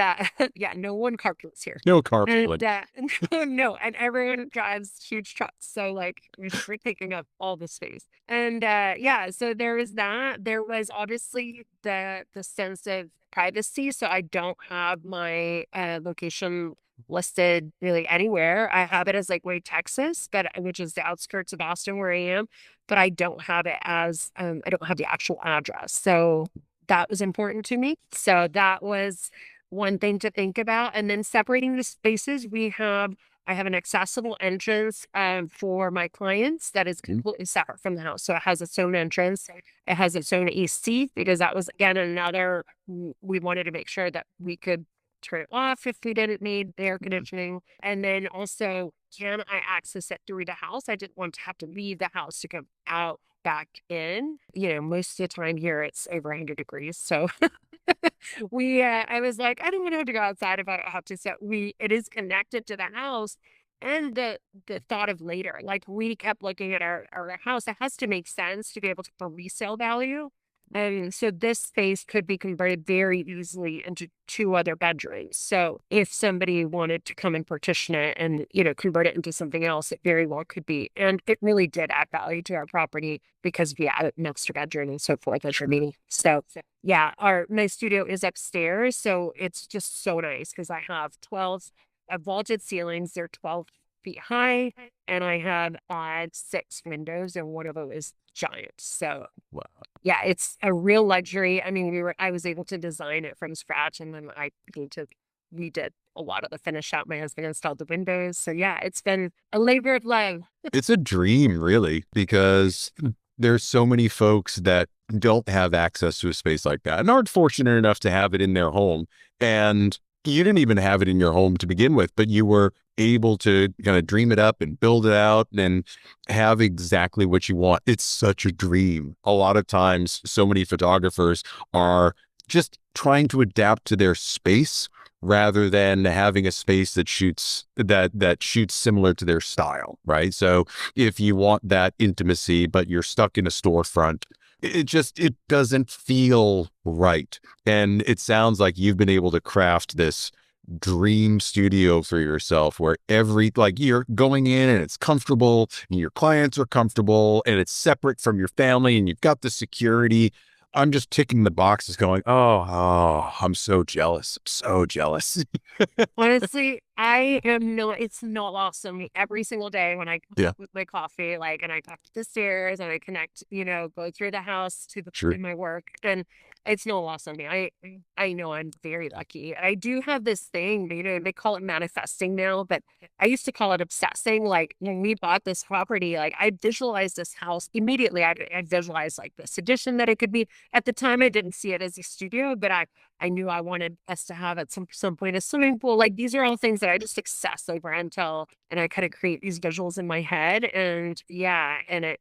yeah, no one carpools here. No And carpooling. no, and everyone drives huge trucks. So like we're taking up all the space. And yeah, so there was that. There was obviously the sense of privacy. So I don't have my location listed really anywhere. I have it as like Wade, Texas, which is the outskirts of Austin where I am, but I don't have it as I don't have the actual address. So that was important to me. So that was one thing to think about. And then separating the spaces, I have an accessible entrance for my clients that is completely separate from the house. So it has its own entrance. It has its own AC, because that was again another, we wanted to make sure that we could turn it off if we didn't need the air conditioning. And then also, can I access it through the house? I didn't want to have to leave the house to come out back in. Most of the time here it's over 100 degrees. So I was like, I don't want to have to go outside if I don't have to. So it is connected to the house. And the thought of later, like we kept looking at our house, it has to make sense to be able to for resale value. And so this space could be converted very easily into 2 other bedrooms. So if somebody wanted to come and partition it and, convert it into something else, it very well could be. And it really did add value to our property because we added an extra bedroom and so forth as your meeting. So yeah, my studio is upstairs. So it's just so nice because I have 12 vaulted ceilings. They're 12 feet high, and I have 6 windows, and one of them is giant. So Wow. yeah, it's a real luxury. I mean, I was able to design it from scratch, and then we did a lot of the finish out. My husband installed the windows. So yeah, it's been a labor of love. It's a dream, really, because there's so many folks that don't have access to a space like that and aren't fortunate enough to have it in their home. And you didn't even have it in your home to begin with, but you were able to kind of dream it up and build it out and have exactly what you want. It's such a dream. A lot of times, so many photographers are just trying to adapt to their space rather than having a space that shoots similar to their style, right? So if you want that intimacy, but you're stuck in a storefront, it doesn't feel right. And it sounds like you've been able to craft this dream studio for yourself where you're going in and it's comfortable and your clients are comfortable and it's separate from your family and you've got the security. I'm just ticking the boxes going, oh, I'm so jealous. I'm so jealous. Honestly, it's not lost on me every single day when I Yeah, with my coffee, like, and I go up the stairs and I connect, go through the house sure. to my work, and it's no loss on me. I know I'm very lucky. I do have this thing, they call it manifesting now, but I used to call it obsessing. Like when we bought this property, like I visualized this house immediately. I visualized like this addition that it could be. At the time, I didn't see it as a studio, but I knew I wanted us to have at some point a swimming pool. Like these are all things that I just obsess over and I kind of create these visuals in my head. And yeah, and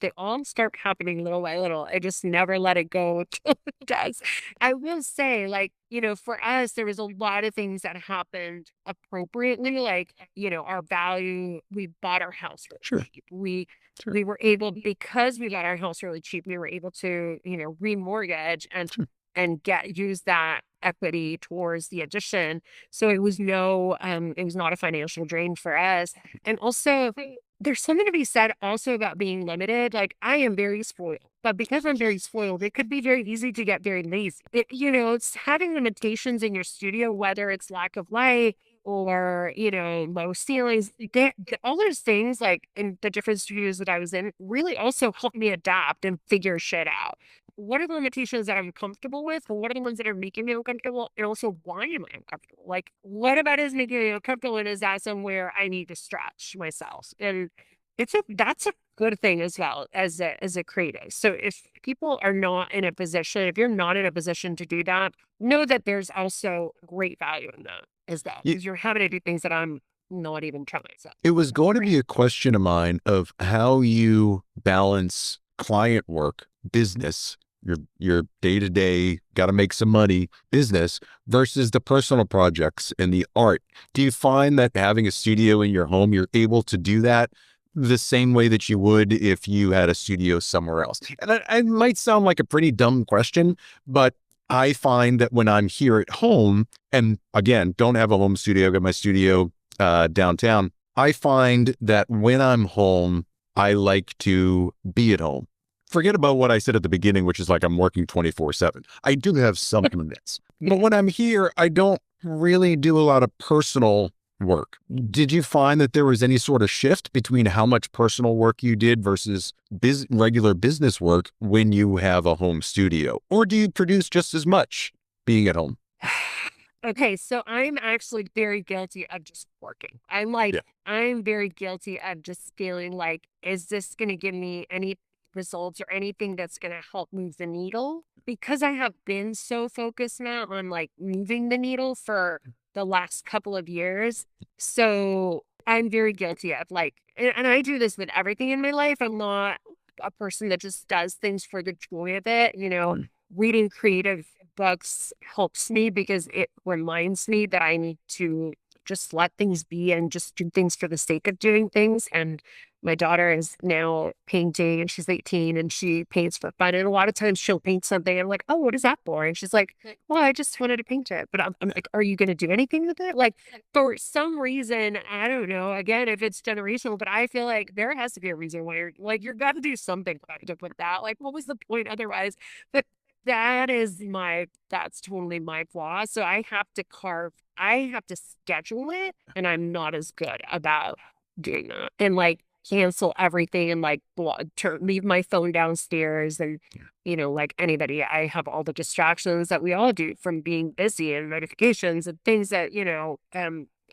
they all start happening little by little. I just never let it go until it does. I will say, like, for us, there was a lot of things that happened appropriately. Like, our value, we bought our house really Sure. cheap. Sure. We were able, because we got our house really cheap, we were able to, remortgage, and Sure. and use that equity towards the addition. So it was not a financial drain for us. And also, there's something to be said also about being limited. Like, I am very spoiled, but because I'm very spoiled, it could be very easy to get very lazy. It's having limitations in your studio, whether it's lack of light or, low ceilings. All those things, like in the different studios that I was in, really also helped me adapt and figure shit out. What are the limitations that I'm comfortable with? And what are the ones that are making me uncomfortable? And also, why am I uncomfortable? Like, what about is making me uncomfortable? And is that somewhere I need to stretch myself? And that's a good thing as well as a creative. So if people are not in a position, if you're not in a position to do that, know that there's also great value in that as well, Y- because you're having to do things that I'm not even trying. So It was going to be a question of mine of how you balance client work, business, your day-to-day, got to make some money, business versus the personal projects and the art. Do you find that having a studio in your home, you're able to do that the same way that you would if you had a studio somewhere else? And it might sound like a pretty dumb question, but I find that when I'm here at home, and again, don't have a home studio, I've got my studio downtown. I find that when I'm home, I like to be at home. Forget about what I said at the beginning, which is like I'm working 24/7. I do have some minutes, but when I'm here, I don't really do a lot of personal work. Did you find that there was any sort of shift between how much personal work you did versus regular business work when you have a home studio? Or do you produce just as much being at home? Okay, so I'm actually very guilty of just working. Yeah. I'm very guilty of just feeling like, is this going to give me any results or anything that's going to help move the needle? Because I have been so focused now on like moving the needle for the last couple of years. So I'm very guilty of like, and I do this with everything in my life. I'm not a person that just does things for the joy of it. Reading creative books helps me because it reminds me that I need to just let things be and just do things for the sake of doing things. And my daughter is now painting and she's 18 and she paints for fun. And a lot of times she'll paint something. And I'm like, oh, what is that for? And she's like, well, I just wanted to paint it. But I'm like, are you going to do anything with it? Like, for some reason, I don't know, again, if it's generational, but I feel like there has to be a reason why you're got to do something productive with that. Like, what was the point otherwise? But that's totally my flaw. So I have to schedule it, and I'm not as good about doing that. And like cancel everything and like leave my phone downstairs and like anybody, I have all the distractions that we all do from being busy and notifications and things that,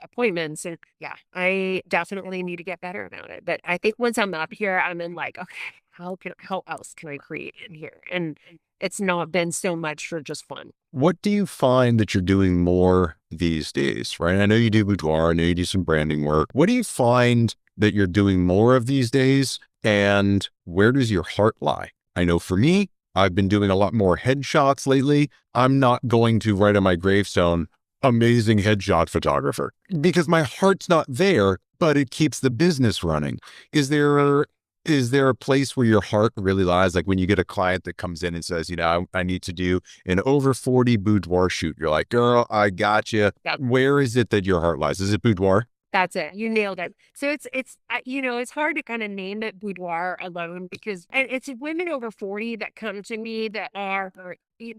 appointments. And yeah, I definitely need to get better about it. But I think once I'm up here, I'm in like, okay, how else can I create in here? And it's not been so much for just fun. What do you find that you're doing more these days, right? I know you do boudoir, I know you do some branding work. What do you find that you're doing more of these days? And where does your heart lie? I know for me, I've been doing a lot more headshots lately. I'm not going to write on my gravestone, amazing headshot photographer, because my heart's not there, but it keeps the business running. Is there a place where your heart really lies? Like when you get a client that comes in and says, I need to do an over 40 boudoir shoot. You're like, girl, I got you. Yeah. Where is it that your heart lies? Is it boudoir? That's it. You nailed it. So it's hard to kind of name it boudoir alone because and it's women over 40 that come to me that are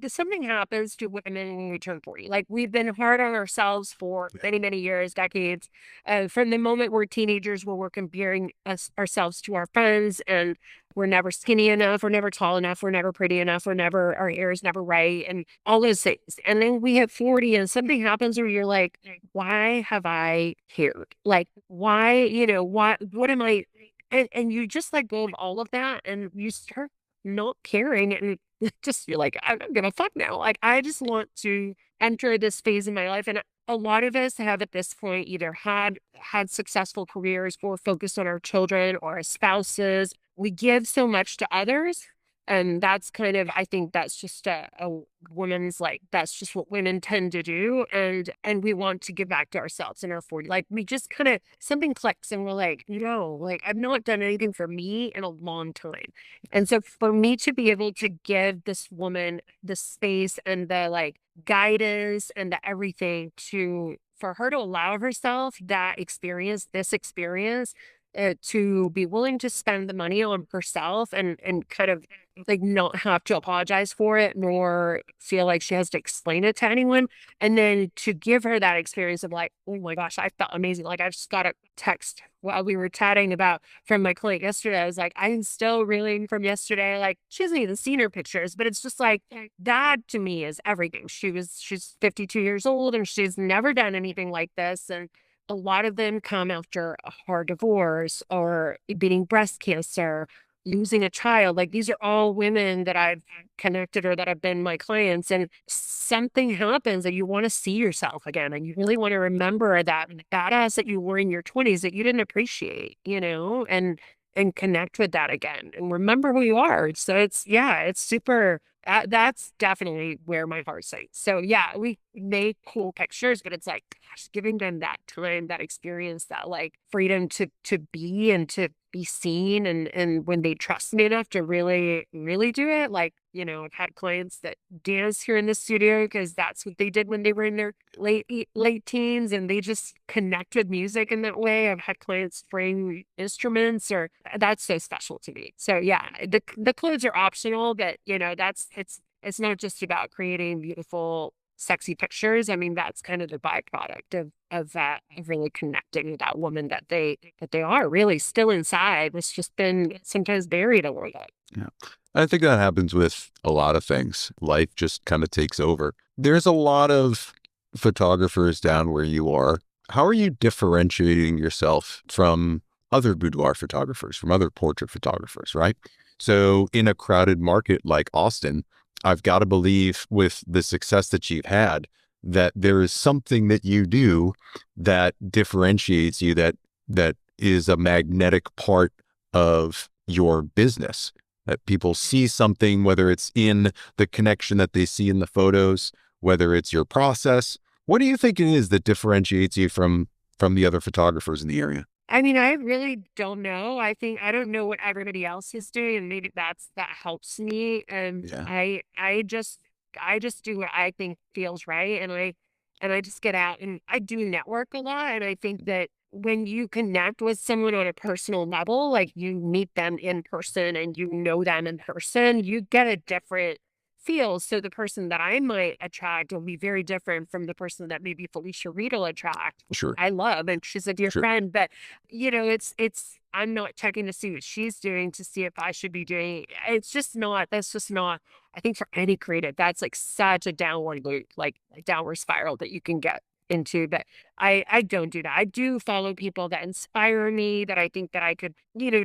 something happens to women when we turn 40. Like we've been hard on ourselves for many, many years, decades. From the moment we're teenagers where we're comparing ourselves to our friends and we're never skinny enough, we're never tall enough, we're never pretty enough, our hair is never right, and all those things. And then we hit 40 and something happens where you're like, why have I cared? Like, why, what am I? And you just let go of all of that and you start not caring and just you're like, I don't give a fuck now. Like, I just want to enter this phase in my life. And a lot of us have at this point either had successful careers or focused on our children or our spouses. We give so much to others And that's kind of, I think that's just a woman's, like, that's just what women tend to do. And we want to give back to ourselves in our 40s. Like, we just kind of, something clicks and we're like, like, I've not done anything for me in a long time. And so for me to be able to give this woman the space and the, like, guidance and the everything to, for her to allow herself that experience, this experience, to be willing to spend the money on herself and kind of like not have to apologize for it nor feel like she has to explain it to anyone. And then to give her that experience of like, oh my gosh, I felt amazing. Like I just got a text while we were chatting about from my client yesterday. I was like, I'm still reeling from yesterday. Like she hasn't even seen her pictures, but it's just like that to me is everything. She's 52 years old and she's never done anything like this. And a lot of them come after a hard divorce or beating breast cancer, losing a child. Like these are all women that I've connected or that have been my clients, and something happens and you want to see yourself again and you really want to remember that badass that you were in your 20s that you didn't appreciate, and connect with that again and remember who you are. So it's, yeah, it's super, that's definitely where my heart sinks. So yeah, we make cool pictures, but it's like, gosh, giving them that time, that experience, that like freedom to be and to be seen, and when they trust me enough to really, really do it. Like, I've had clients that dance here in the studio because that's what they did when they were in their late teens, and they just connect with music in that way. I've had clients bring instruments, or that's so special to me. So yeah, the clothes are optional, but that's it's not just about creating beautiful, sexy pictures. I mean, that's kind of the byproduct of that, of really connecting with that woman that they are really still inside. It's just been sometimes buried a little bit. Yeah. I think that happens with a lot of things. Life just kind of takes over. There's a lot of photographers down where you are. How are you differentiating yourself from other boudoir photographers, from other portrait photographers, right? So in a crowded market like Austin, I've got to believe with the success that you've had, that there is something that you do that differentiates you, that is a magnetic part of your business, that people see something, whether it's in the connection that they see in the photos, whether it's your process. What do you think it is that differentiates you from the other photographers in the area? I mean, I really don't know. I don't know what everybody else is doing, and maybe that helps me. And Yeah, I just do what I think feels right, and I just get out and I do network a lot. And I think that when you connect with someone on a personal level, like you meet them in person and you know them in person, you get a different feel. So the person that I might attract will be very different from the person that maybe Felicia Reed will attract. sure, I love, and she's a dear sure. friend, but it's I'm not checking to see what she's doing to see if I should be doing. It's just not. That's just not. I think for any creative, that's like such a downward loop, like a downward spiral that you can get into. But I don't do that. I do follow people that inspire me, that I think that I could,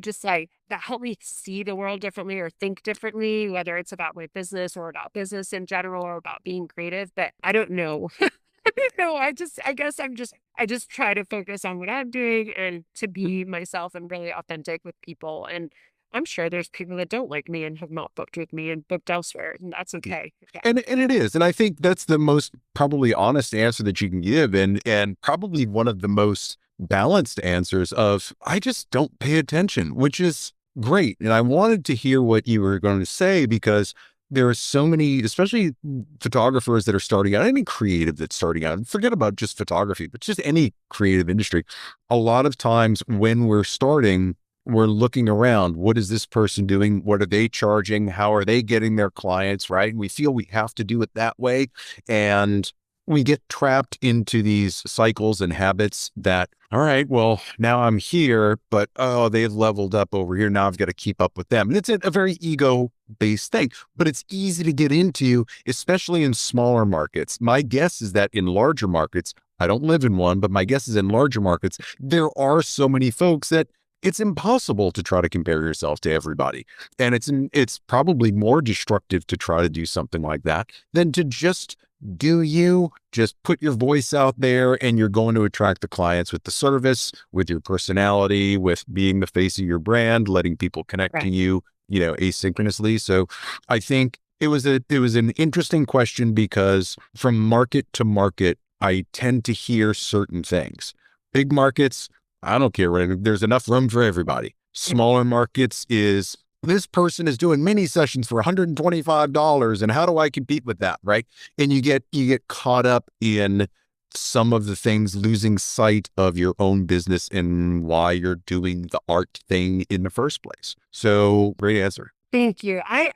just like that help me see the world differently or think differently, whether it's about my business or about business in general or about being creative. But I don't know. I don't know. I just try to focus on what I'm doing and to be myself and really authentic with people. And I'm sure there's people that don't like me and have not booked with me and booked elsewhere, and that's okay. Yeah. And it is. And I think that's the most probably honest answer that you can give, and probably one of the most balanced answers of I just don't pay attention, which is great. And I wanted to hear what you were going to say, because there are so many, especially photographers that are starting out, any creative that's starting out, and forget about just photography, but just any creative industry. A lot of times when we're starting, we're looking around. What is this person doing? What are they charging? How are they getting their clients, right? And we feel we have to do it that way. And we get trapped into these cycles and habits that, all right, well, now I'm here, but oh, they've leveled up over here. Now I've got to keep up with them. And it's a very ego-based thing, but it's easy to get into, especially in smaller markets. My guess is that in larger markets, I don't live in one, but my guess is in larger markets, there are so many folks that it's impossible to try to compare yourself to everybody. And it's probably more destructive to try to do something like that than to just do you, just put your voice out there, and you're going to attract the clients with the service, with your personality, with being the face of your brand, letting people connect to Right. you. asynchronously. So I think it was an interesting question because from market to market, I tend to hear certain things. Big markets, I don't care, right? There's enough room for everybody. Smaller markets is this person is doing mini sessions for $125, and how do I compete with that, right? And you get caught up in some of the things, losing sight of your own business and why you're doing the art thing in the first place. So great answer. Thank you. I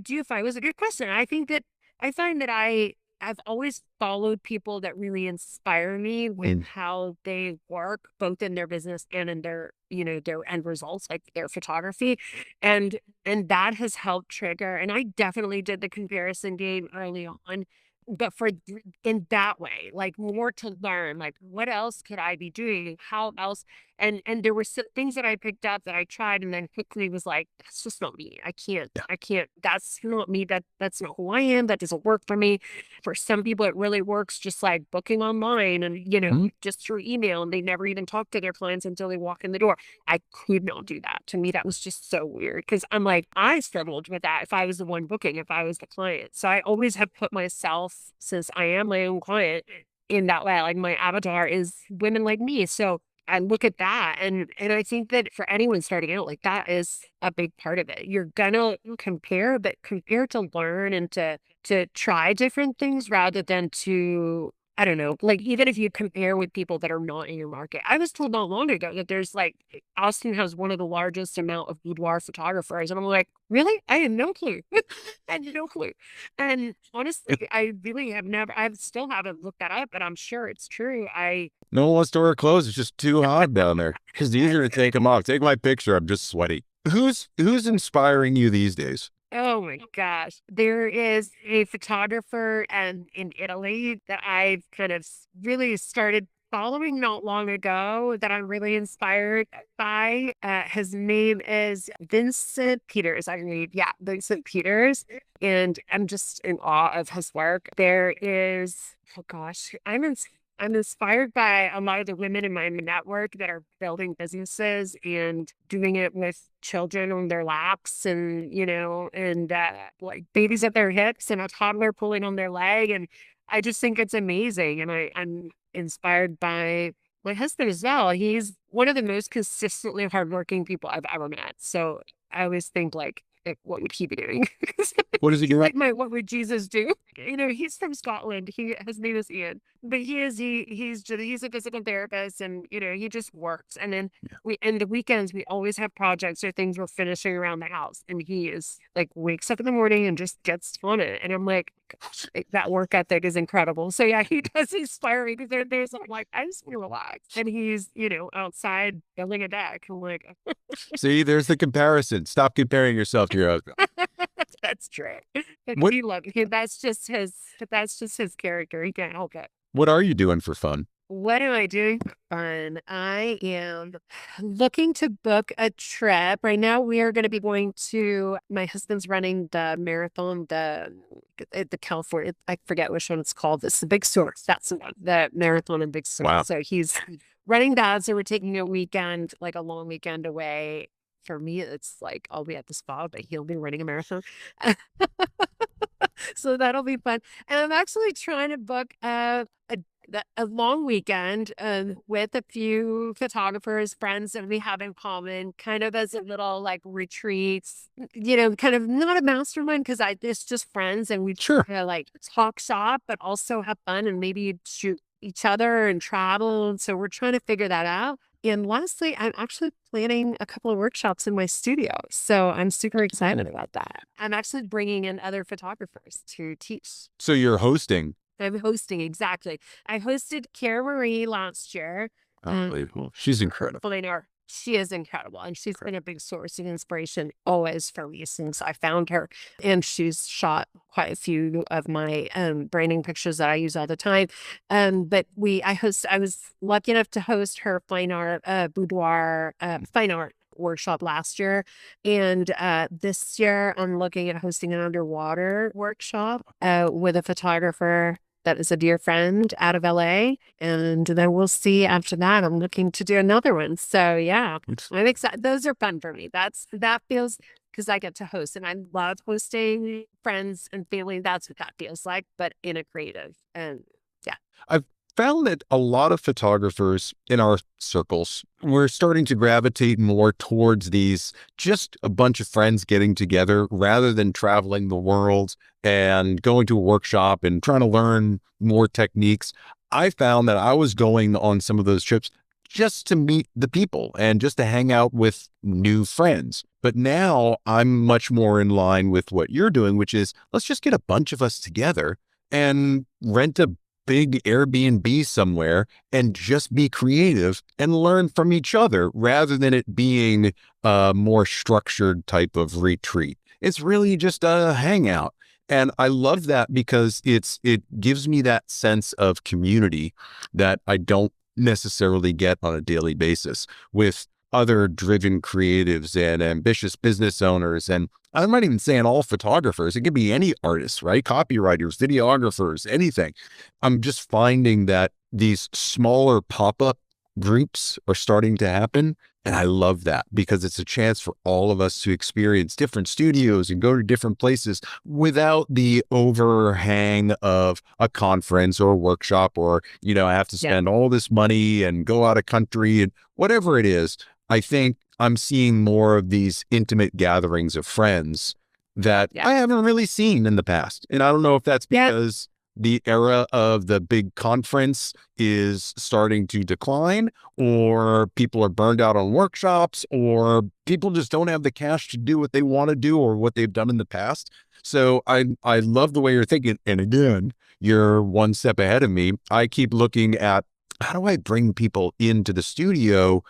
do find it was a good question. I find that I've always followed people that really inspire me with And how they work, both in their business and in their, their end results, like their photography. And that has helped trigger. And I definitely did the comparison game early on. But in that way, like more to learn, like what else could I be doing? How else? And there were some things that I picked up that I tried and then quickly was like, that's just not me. yeah. I can't, that's not me. That's not who I am. That doesn't work for me. For some people, it really works just like booking online and, Mhm. just through email, and they never even talk to their clients until they walk in the door. I could not do that. To me, that was just so weird because I'm like, I struggled with that if I was the one booking, if I was the client. So I always have put myself, since I am my own client, in that way. Like my avatar is women like me. So I look at that, and I think that for anyone starting out, like that is a big part of it. You're gonna compare, but compare to learn and to try different things rather than to, I don't know, like even if you compare with people that are not in your market. I was told not long ago that there's like Austin has one of the largest amount of boudoir photographers. And I'm like, really? I had no clue. I had no clue. And honestly, I really have never, I still haven't looked that up, but I'm sure it's true. No one wants to wear clothes. It's just too hot down there. It's easier to take them off. Take my picture. I'm just sweaty. Who's inspiring you these days? Oh my gosh. There is a photographer in Italy that I've kind of really started following not long ago that I'm really inspired by. His name is Vincent Peters. I read, yeah, Vincent Peters. And I'm just in awe of his work. There is, oh gosh, I'm inspired by a lot of the women in my network that are building businesses and doing it with children on their laps and, and like babies at their hips and a toddler pulling on their leg. And I just think it's amazing. And I'm inspired by my husband as well. He's one of the most consistently hardworking people I've ever met. So I always think like, what would he be doing? What is it you're Like my what would Jesus do? He's from Scotland. His name is Ian, but he's a physical therapist, and he just works. And then Yeah. we in the weekends we always have projects or things we're finishing around the house, and he is like wakes up in the morning and just gets on it. And I'm like, gosh, that work ethic is incredible. So yeah, he does inspire me because there's I'm like I just want to relax, and he's outside building a deck. I'm like, See, there's the comparison. Stop comparing yourself to your husband. that's true. What He loves him. That's just his character. He can't help it. what are you doing for fun? What am I doing for fun? I am looking to book a trip. Right now, we are going to be going to my husband's running the marathon, the California, I forget which one it's called. It's the Big Sur. That's the one, the marathon in Big Sur. Wow. So he's running that. So we're taking a weekend, like a long weekend away. For me, it's like I'll be at the spa, but he'll be running a marathon. So that'll be fun. And I'm actually trying to book a long weekend with a few photographers, friends that we have in common, kind of as a little like retreats, kind of not a mastermind because it's just friends and we Sure. try to like talk shop, but also have fun and maybe shoot each other and travel. And so we're trying to figure that out. And lastly, I'm actually planning a couple of workshops in my studio. So I'm super excited about that. I'm actually bringing in other photographers to teach. So you're hosting. I'm hosting, exactly. I hosted Cara Marie last year. Unbelievable. She's incredible. Valentina, she is incredible. And she's been a big source of inspiration always for me since I found her. And she's shot quite a few of my branding pictures that I use all the time. But I was lucky enough to host her fine art boudoir fine art workshop last year. And this year I'm looking at hosting an underwater workshop with a photographer that is a dear friend out of LA. And then we'll see after that. I'm looking to do another one. So yeah, I'm excited. Those are fun for me. That feels because I get to host and I love hosting friends and family. That's what that feels like, but in a creative. And yeah. I've found that a lot of photographers in our circles, we're starting to gravitate more towards these, just a bunch of friends getting together rather than traveling the world and going to a workshop and trying to learn more techniques. I found that I was going on some of those trips just to meet the people and just to hang out with new friends. But now I'm much more in line with what you're doing, which is let's just get a bunch of us together and rent a big Airbnb somewhere and just be creative and learn from each other rather than it being a more structured type of retreat. It's really just a hangout. And I love that because it gives me that sense of community that I don't necessarily get on a daily basis with other driven creatives and ambitious business owners. And I'm not even saying all photographers. It could be any artists, right? Copywriters, videographers, anything. I'm just finding that these smaller pop-up groups are starting to happen. And I love that because it's a chance for all of us to experience different studios and go to different places without the overhang of a conference or a workshop or, I have to Yeah. spend all this money and go out of country and whatever it is. I think I'm seeing more of these intimate gatherings of friends that Yeah. I haven't really seen in the past. And I don't know if that's Yeah. because the era of the big conference is starting to decline, or people are burned out on workshops, or people just don't have the cash to do what they want to do or what they've done in the past. So I love the way you're thinking. And again, you're one step ahead of me. I keep looking at how do I bring people into the studio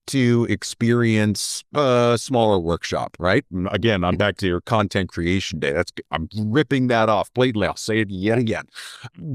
to experience a smaller workshop, right? And again, I'm back to your content creation day. I'm ripping that off blatantly. I'll say it yet again.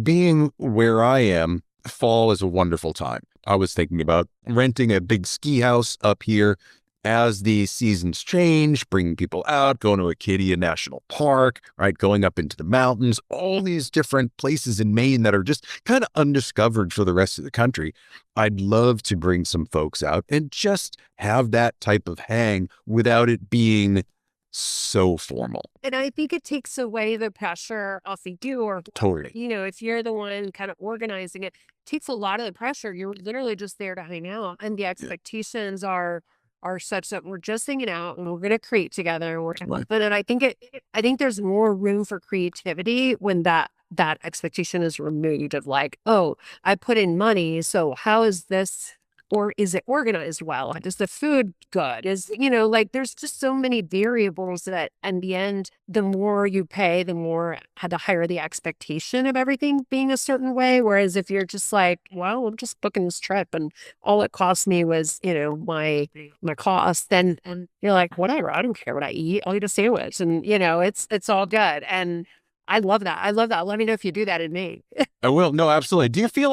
Being where I am, fall is a wonderful time. I was thinking about renting a big ski house up here as the seasons change, bringing people out, going to Acadia National Park, right? Going up into the mountains, all these different places in Maine that are just kind of undiscovered for the rest of the country. I'd love to bring some folks out and just have that type of hang without it being so formal. And I think it takes away the pressure off of you or, Totally. if you're the one kind of organizing it, takes a lot of the pressure. You're literally just there to hang out. And the Yeah. expectations are such that we're just hanging out and we're going to create together and we're Right. but and I think there's more room for creativity when that expectation is removed of like, oh, I put in money, so how is this, or is it organized well? Is the food good? Like there's just so many variables that in the end, the more you pay, the higher the expectation of everything being a certain way. Whereas if you're just like, well, I'm just booking this trip and all it cost me was, my cost, then and you're like, whatever, I don't care what I eat. I'll eat a sandwich and it's all good. And I love that. I love that. Let me know if you do that in me. I will. No, absolutely. Do you feel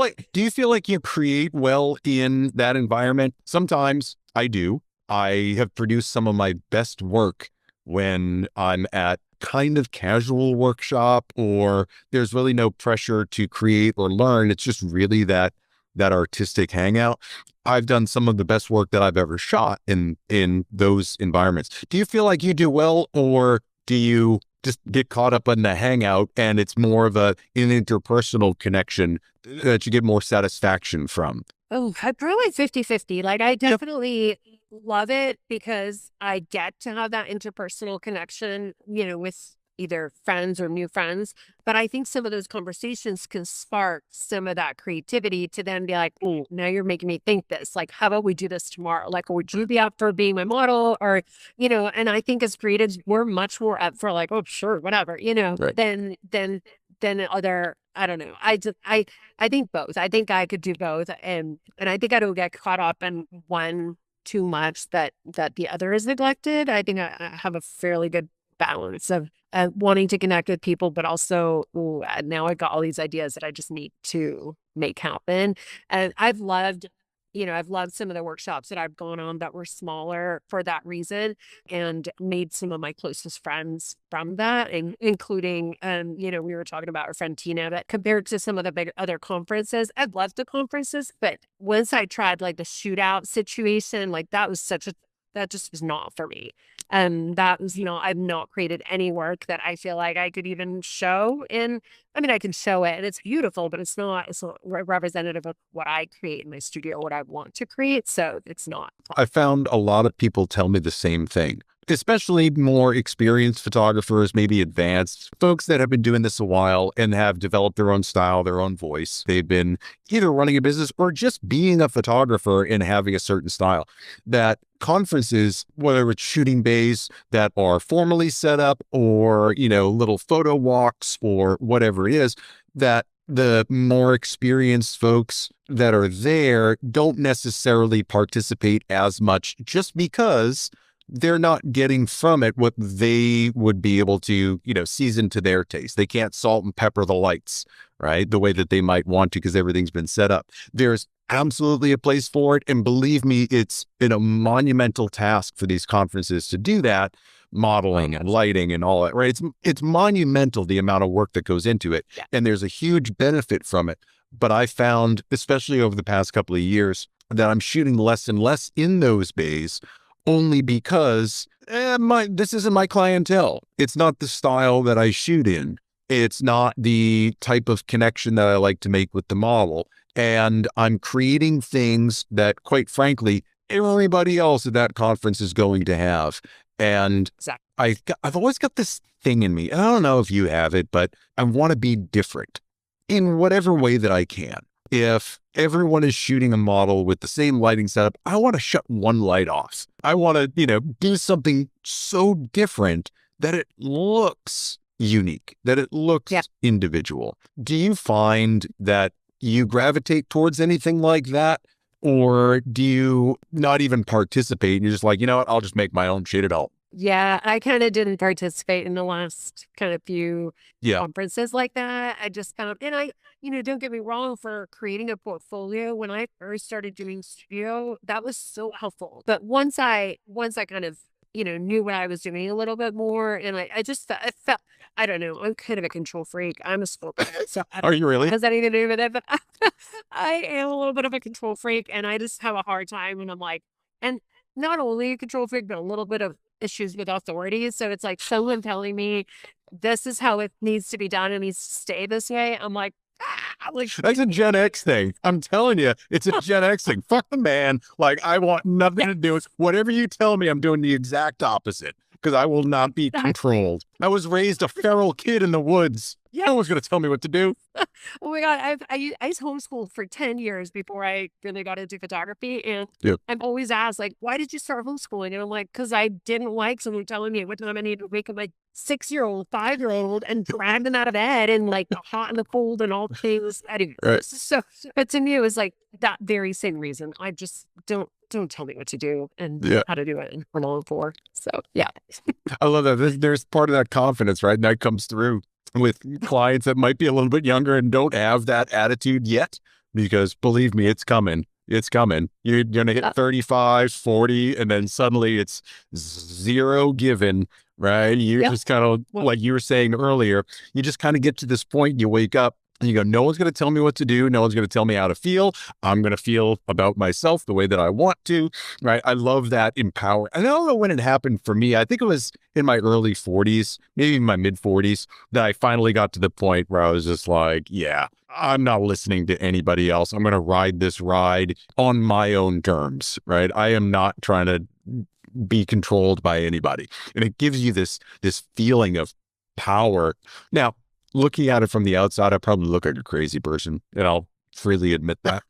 like you create well in that environment? Sometimes I do. I have produced some of my best work when I'm at kind of casual workshop or there's really no pressure to create or learn. It's just really that artistic hangout. I've done some of the best work that I've ever shot in those environments. Do you feel like you do well, or do you just get caught up in the hangout and it's more of an interpersonal connection that you get more satisfaction from? Oh, I'm probably 50-50. Like I definitely love it because I get to have that interpersonal connection, with either friends or new friends. But I think some of those conversations can spark some of that creativity to then be like, oh, now you're making me think this. Like, how about we do this tomorrow? Like, would you be up for being my model? Or, and I think as creatives, we're much more up for like, oh, sure, whatever, Right. than other, I don't know. I think both. I think I could do both. And I think I don't get caught up in one too much that the other is neglected. I think I have a fairly good balance of wanting to connect with people, but also, ooh, now I got all these ideas that I just need to make happen. And I've loved I've loved some of the workshops that I've gone on that were smaller for that reason, and made some of my closest friends from that, including, we were talking about our friend Tina, that compared to some of the big other conferences, I've loved the conferences, but once I tried like the shootout situation, like that just was not for me. That was, I've not created any work that I feel like I could even show in. I mean, I can show it and it's beautiful, but it's not representative of what I create in my studio, what I want to create. So it's not. I found a lot of people tell me the same thing, especially more experienced photographers, maybe advanced folks that have been doing this a while and have developed their own style, their own voice. They've been either running a business or just being a photographer and having a certain style. That conferences, whether it's shooting bays that are formally set up or, little photo walks or whatever it is, that the more experienced folks that are there don't necessarily participate as much just because they're not getting from it what they would be able to, season to their taste. They can't salt and pepper the lights, right? The way that they might want to because everything's been set up. There's absolutely a place for it. And believe me, it's been a monumental task for these conferences to do that, modeling and lighting and all that, right? It's monumental, the amount of work that goes into it. Yeah. And there's a huge benefit from it. But I found, especially over the past couple of years, that I'm shooting less and less in those bays only because this isn't my clientele. It's not the style that I shoot in. It's not the type of connection that I like to make with the model. And I'm creating things that, quite frankly, everybody else at that conference is going to have. And exactly. I've always got this thing in me. I don't know if you have it, but I want to be different in whatever way that I can. If everyone is shooting a model with the same lighting setup, I want to shut one light off. I want to, do something so different that it looks unique, that it looks individual. Do you find that you gravitate towards anything like that? Or do you not even participate and you're just like, you know what, I'll just make my own shit at all? Yeah, I kind of didn't participate in the last kind of few conferences like that. I just and don't get me wrong, for creating a portfolio, when I first started doing studio, that was so helpful. But once I kind of, knew what I was doing a little bit more, and I just felt, I don't know, I'm kind of a control freak. I'm a Scorpio. So Are you really? Has anything to do with it? But I am a little bit of a control freak, and I just have a hard time when I'm like, and not only a control freak, but a little bit of issues with authorities. So it's like someone telling me this is how it needs to be done, it needs to stay this way. I'm like, that's a Gen X thing. I'm telling you, it's a Gen X thing. Fuck the man. Like, I want nothing to do with whatever you tell me. I'm doing the exact opposite because I will not be controlled. I was raised a feral kid in the woods. No one's going to tell me what to do. Oh my God. I was homeschooled for 10 years before I really got into photography. And I'm always asked, like, why did you start homeschooling? And I'm like, because I didn't like someone telling me what time I needed to wake up my 6-year-old, 5-year-old and drag them out of bed and like the hot and the cold and all things. Anyway, so, but to me, it was like that very same reason. I just don't tell me what to do and how to do it and what I'm for. So, yeah. I love that. There's part of that confidence, right? And that comes through with clients that might be a little bit younger and don't have that attitude yet, because believe me, it's coming. It's coming. You're going to hit 35, 40, and then suddenly it's zero given, right? You're just kind of, like you were saying earlier, you just kind of get to this point, you wake up and you go, no one's going to tell me what to do. No one's going to tell me how to feel. I'm going to feel about myself the way that I want to, right? I love that empower. I don't know when it happened for me. I think it was in my early 40s, maybe my mid 40s, that I finally got to the point where I was just like, yeah, I'm not listening to anybody else. I'm going to ride this ride on my own terms, right? I am not trying to be controlled by anybody. And it gives you this feeling of power. Now, looking at it from the outside, I probably look like a crazy person, and I'll freely admit that.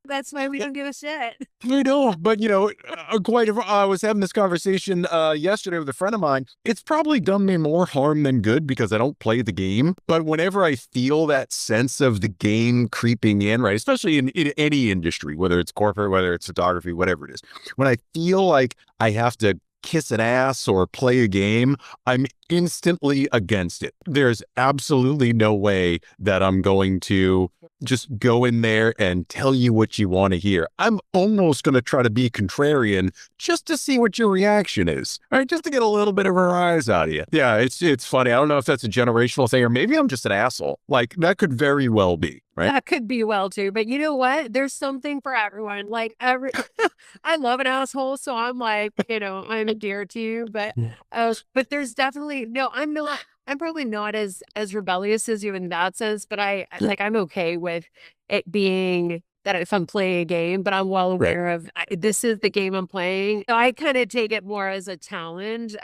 That's why we don't give a shit. I know, but I was having this conversation yesterday with a friend of mine. It's probably done me more harm than good because I don't play the game. But whenever I feel that sense of the game creeping in, right, especially in any industry, whether it's corporate, whether it's photography, whatever it is, when I feel like I have to kiss an ass or play a game, I'm instantly against it. There's absolutely no way that I'm going to just go in there and tell you what you want to hear. I'm almost going to try to be contrarian just to see what your reaction is, right? Just to get a little bit of a rise out of you. Yeah, it's funny. I don't know if that's a generational thing or maybe I'm just an asshole. Like that could very well be, right? That could be well too, but you know what? There's something for everyone. Like I love an asshole, so I'm like, I'm endeared to you. But there's definitely no. I'm not. I'm probably not as rebellious as you in that sense. But I'm okay with it being that if I'm playing a game, but I'm well aware of this is the game I'm playing. So I kind of take it more as a challenge.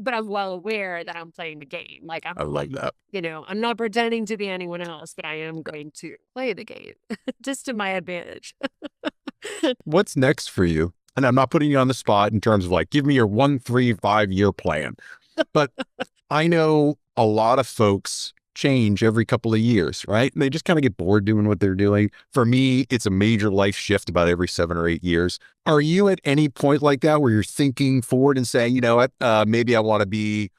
But I'm well aware that I'm playing the game. Like I like that. I'm not pretending to be anyone else, but I am going to play the game just to my advantage. What's next for you? And I'm not putting you on the spot in terms of like, give me your 1, 3, 5 year plan. But I know a lot of folks change every couple of years, right? And they just kind of get bored doing what they're doing. For me, it's a major life shift about every 7 or 8 years. Are you at any point like that where you're thinking forward and saying, you know what, maybe I want to be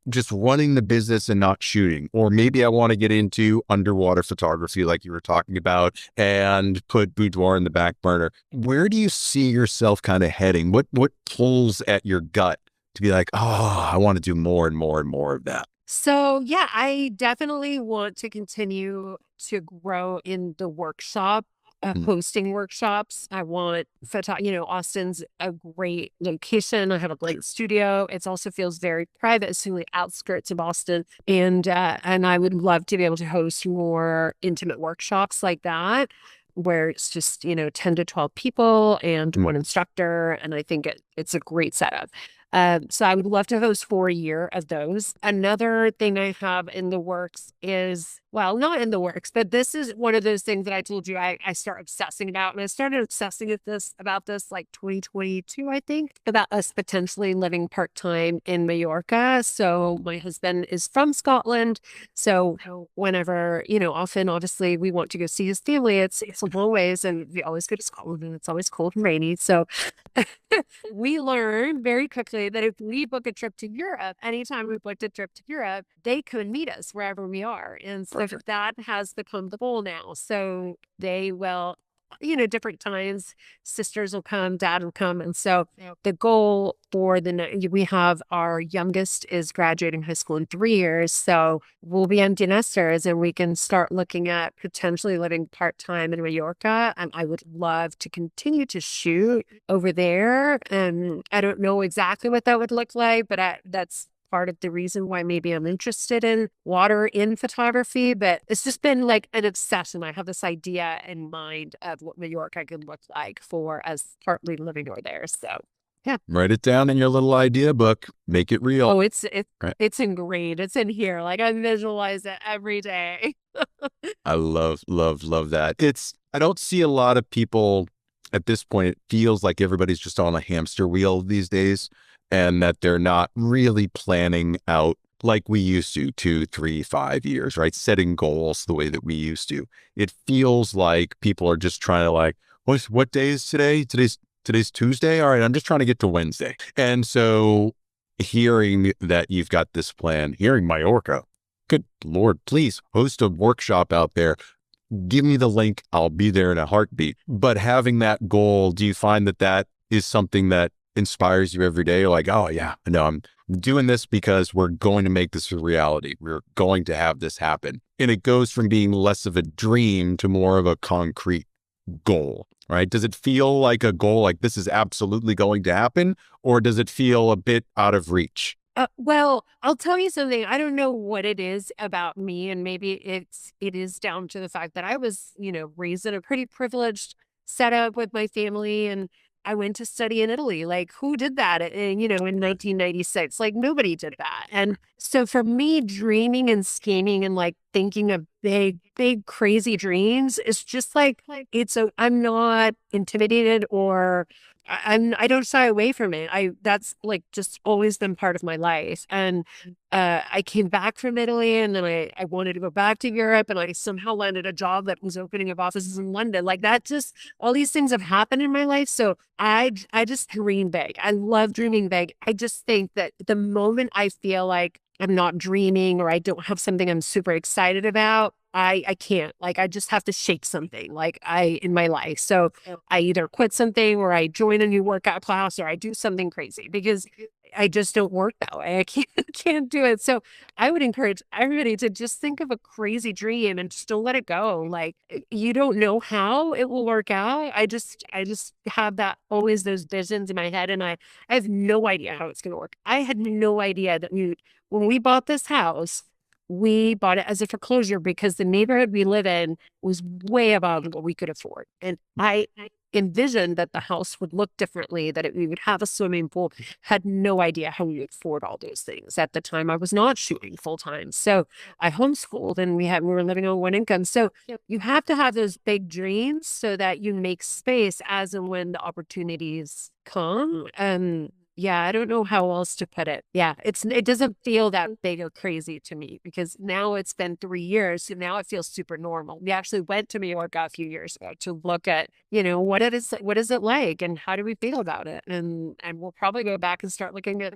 just running the business and not shooting, or maybe I want to get into underwater photography like you were talking about and put Boudoir in the back burner. Where do you see yourself kind of heading? What pulls at your gut to be like, oh, I want to do more and more and more of that? So yeah, I definitely want to continue to grow in the workshop, hosting workshops. I want Austin's a great location. I have a great studio. It also feels very private. It's in the outskirts of Austin, and I would love to be able to host more intimate workshops like that, where it's just 10 to 12 people and one instructor, and I think it's a great setup. So I would love to host 4 a year of those. Another thing I have in the works is, well, not in the works, but this is one of those things that I told you I start obsessing about. And I started obsessing about this like 2022, I think, about us potentially living part-time in Majorca. So my husband is from Scotland. So whenever, often obviously we want to go see his family, it's a long ways, and we always go to Scotland and it's always cold and rainy. So we learned very quickly that if we book a trip to Europe, anytime we booked a trip to Europe, they could meet us wherever we are. And so that has become the goal now. So they will, different times, sisters will come, dad will come. And so the goal we have our youngest is graduating high school in 3 years. So we'll be empty nesters and we can start looking at potentially living part-time in Mallorca. And I would love to continue to shoot over there. And I don't know exactly what that would look like, but that's part of the reason why maybe I'm interested in water in photography, but it's just been like an obsession. I have this idea in mind of what Majorca could look like for as partly living over there. So yeah. Write it down in your little idea book. Make it real. Oh, it's ingrained. It's in here. Like I visualize it every day. I love that. I don't see a lot of people at this point. It feels like everybody's just on a hamster wheel these days, and that they're not really planning out like we used to 2, 3, 5 years, right? Setting goals the way that we used to. It feels like people are just trying to like, what day is today? Today's Tuesday. All right, I'm just trying to get to Wednesday. And so hearing that you've got this plan, hearing Majorca, good Lord, please host a workshop out there. Give me the link. I'll be there in a heartbeat. But having that goal, do you find that is something that inspires you every day? You're like, oh yeah, no, I'm doing this because we're going to make this a reality. We're going to have this happen. And it goes from being less of a dream to more of a concrete goal, right? Does it feel like a goal, like this is absolutely going to happen? Or does it feel a bit out of reach? Well, I'll tell you something. I don't know what it is about me, and maybe it is down to the fact that I was, raised in a pretty privileged setup with my family, and I went to study in Italy. Like, who did that in 1996? Like, nobody did that. And so for me, dreaming and scheming and like thinking of big, big, crazy dreams, it's just like I'm not intimidated or I don't shy away from it. That's like just always been part of my life. And I came back from Italy, and then I wanted to go back to Europe, and I somehow landed a job that was opening up offices in London. Like that, just all these things have happened in my life. So I just dream big. I love dreaming big. I just think that the moment I feel like I'm not dreaming or I don't have something I'm super excited about, I can't. Like I just have to shake something like I in my life. So I either quit something or I join a new workout class or I do something crazy because I just don't work that way. I can't can't do it. So I would encourage everybody to just think of a crazy dream and just don't let it go. Like you don't know how it will work out. I just have that always those visions in my head and I have no idea how it's gonna work. I had no idea that when we bought this house, we bought it as a foreclosure because the neighborhood we live in was way above what we could afford. And I envisioned that the house would look differently, that we would have a swimming pool. Had no idea how we would afford all those things. At the time, I was not shooting full time. So I homeschooled and we were living on one income. So you have to have those big dreams so that you make space as and when the opportunities come. Yeah, I don't know how else to put it. Yeah, it doesn't feel that big or crazy to me because now it's been 3 years, so now it feels super normal. We actually went to Majorca a few years ago to look at, what is it like and how do we feel about it? And we'll probably go back and start looking at,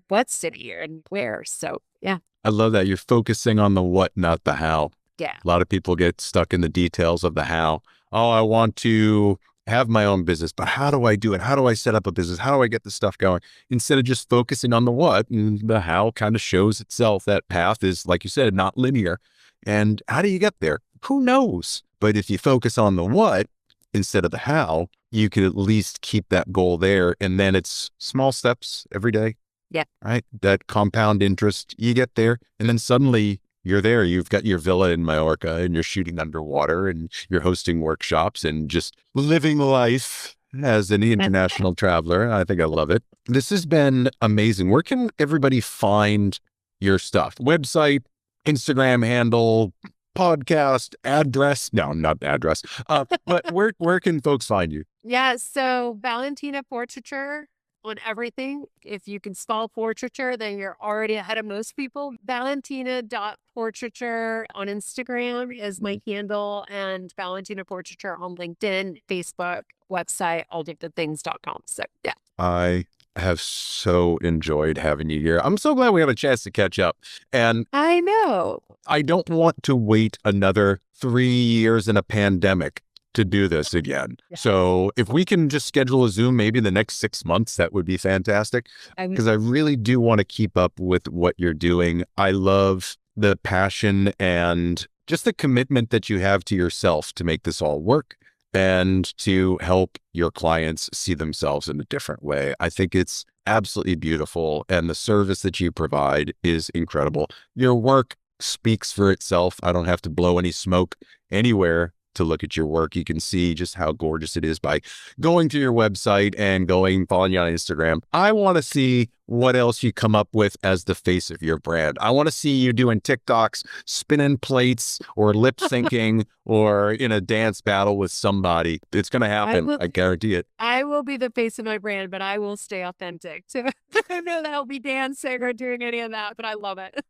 what city and where. So yeah. I love that you're focusing on the what, not the how. Yeah. A lot of people get stuck in the details of the how. Oh, I want to have my own business, but how do I do it? How do I set up a business? How do I get this stuff going? Instead of just focusing on the what, and the how kind of shows itself. That path is, like you said, not linear. And how do you get there? Who knows? But if you focus on the what instead of the how, you can at least keep that goal there. And then it's small steps every day. Yeah. Right. That compound interest, you get there. And then suddenly you're there. You've got your villa in Majorca and you're shooting underwater and you're hosting workshops and just living life as an international traveler. I think I love it. This has been amazing. Where can everybody find your stuff? Website, Instagram handle, podcast, address? No, not address. But where can folks find you? Yeah, so Valentina Portraiture on everything. If you can spell portraiture, then you're already ahead of most people. Valentina.portraiture on Instagram is my handle, and Valentina Portraiture on LinkedIn, Facebook, website, alldifferenttthings.com. So yeah. I have so enjoyed having you here. I'm so glad we have a chance to catch up. And I know. I don't want to wait another 3 years in a pandemic to do this again. Yeah. So if we can just schedule a Zoom maybe in the next 6 months, that would be fantastic. Because I really do want to keep up with what you're doing. I love the passion and just the commitment that you have to yourself to make this all work and to help your clients see themselves in a different way. I think it's absolutely beautiful. And the service that you provide is incredible. Your work speaks for itself. I don't have to blow any smoke anywhere to look at your work. You can see just how gorgeous it is by going to your website and following you on Instagram. I want to see what else you come up with as the face of your brand. I want to see you doing TikToks, spinning plates, or lip syncing, or in a dance battle with somebody. It's going to happen. I guarantee it. I will be the face of my brand, but I will stay authentic. So I don't know that I'll be dancing or doing any of that, but I love it.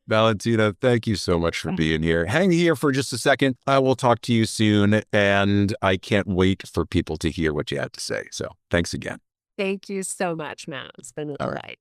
Valentina, thank you so much for being here. Hang here for just a second. I will talk to you soon, and I can't wait for people to hear what you have to say. So thanks again. Thank you so much, Matt. It's been a delight.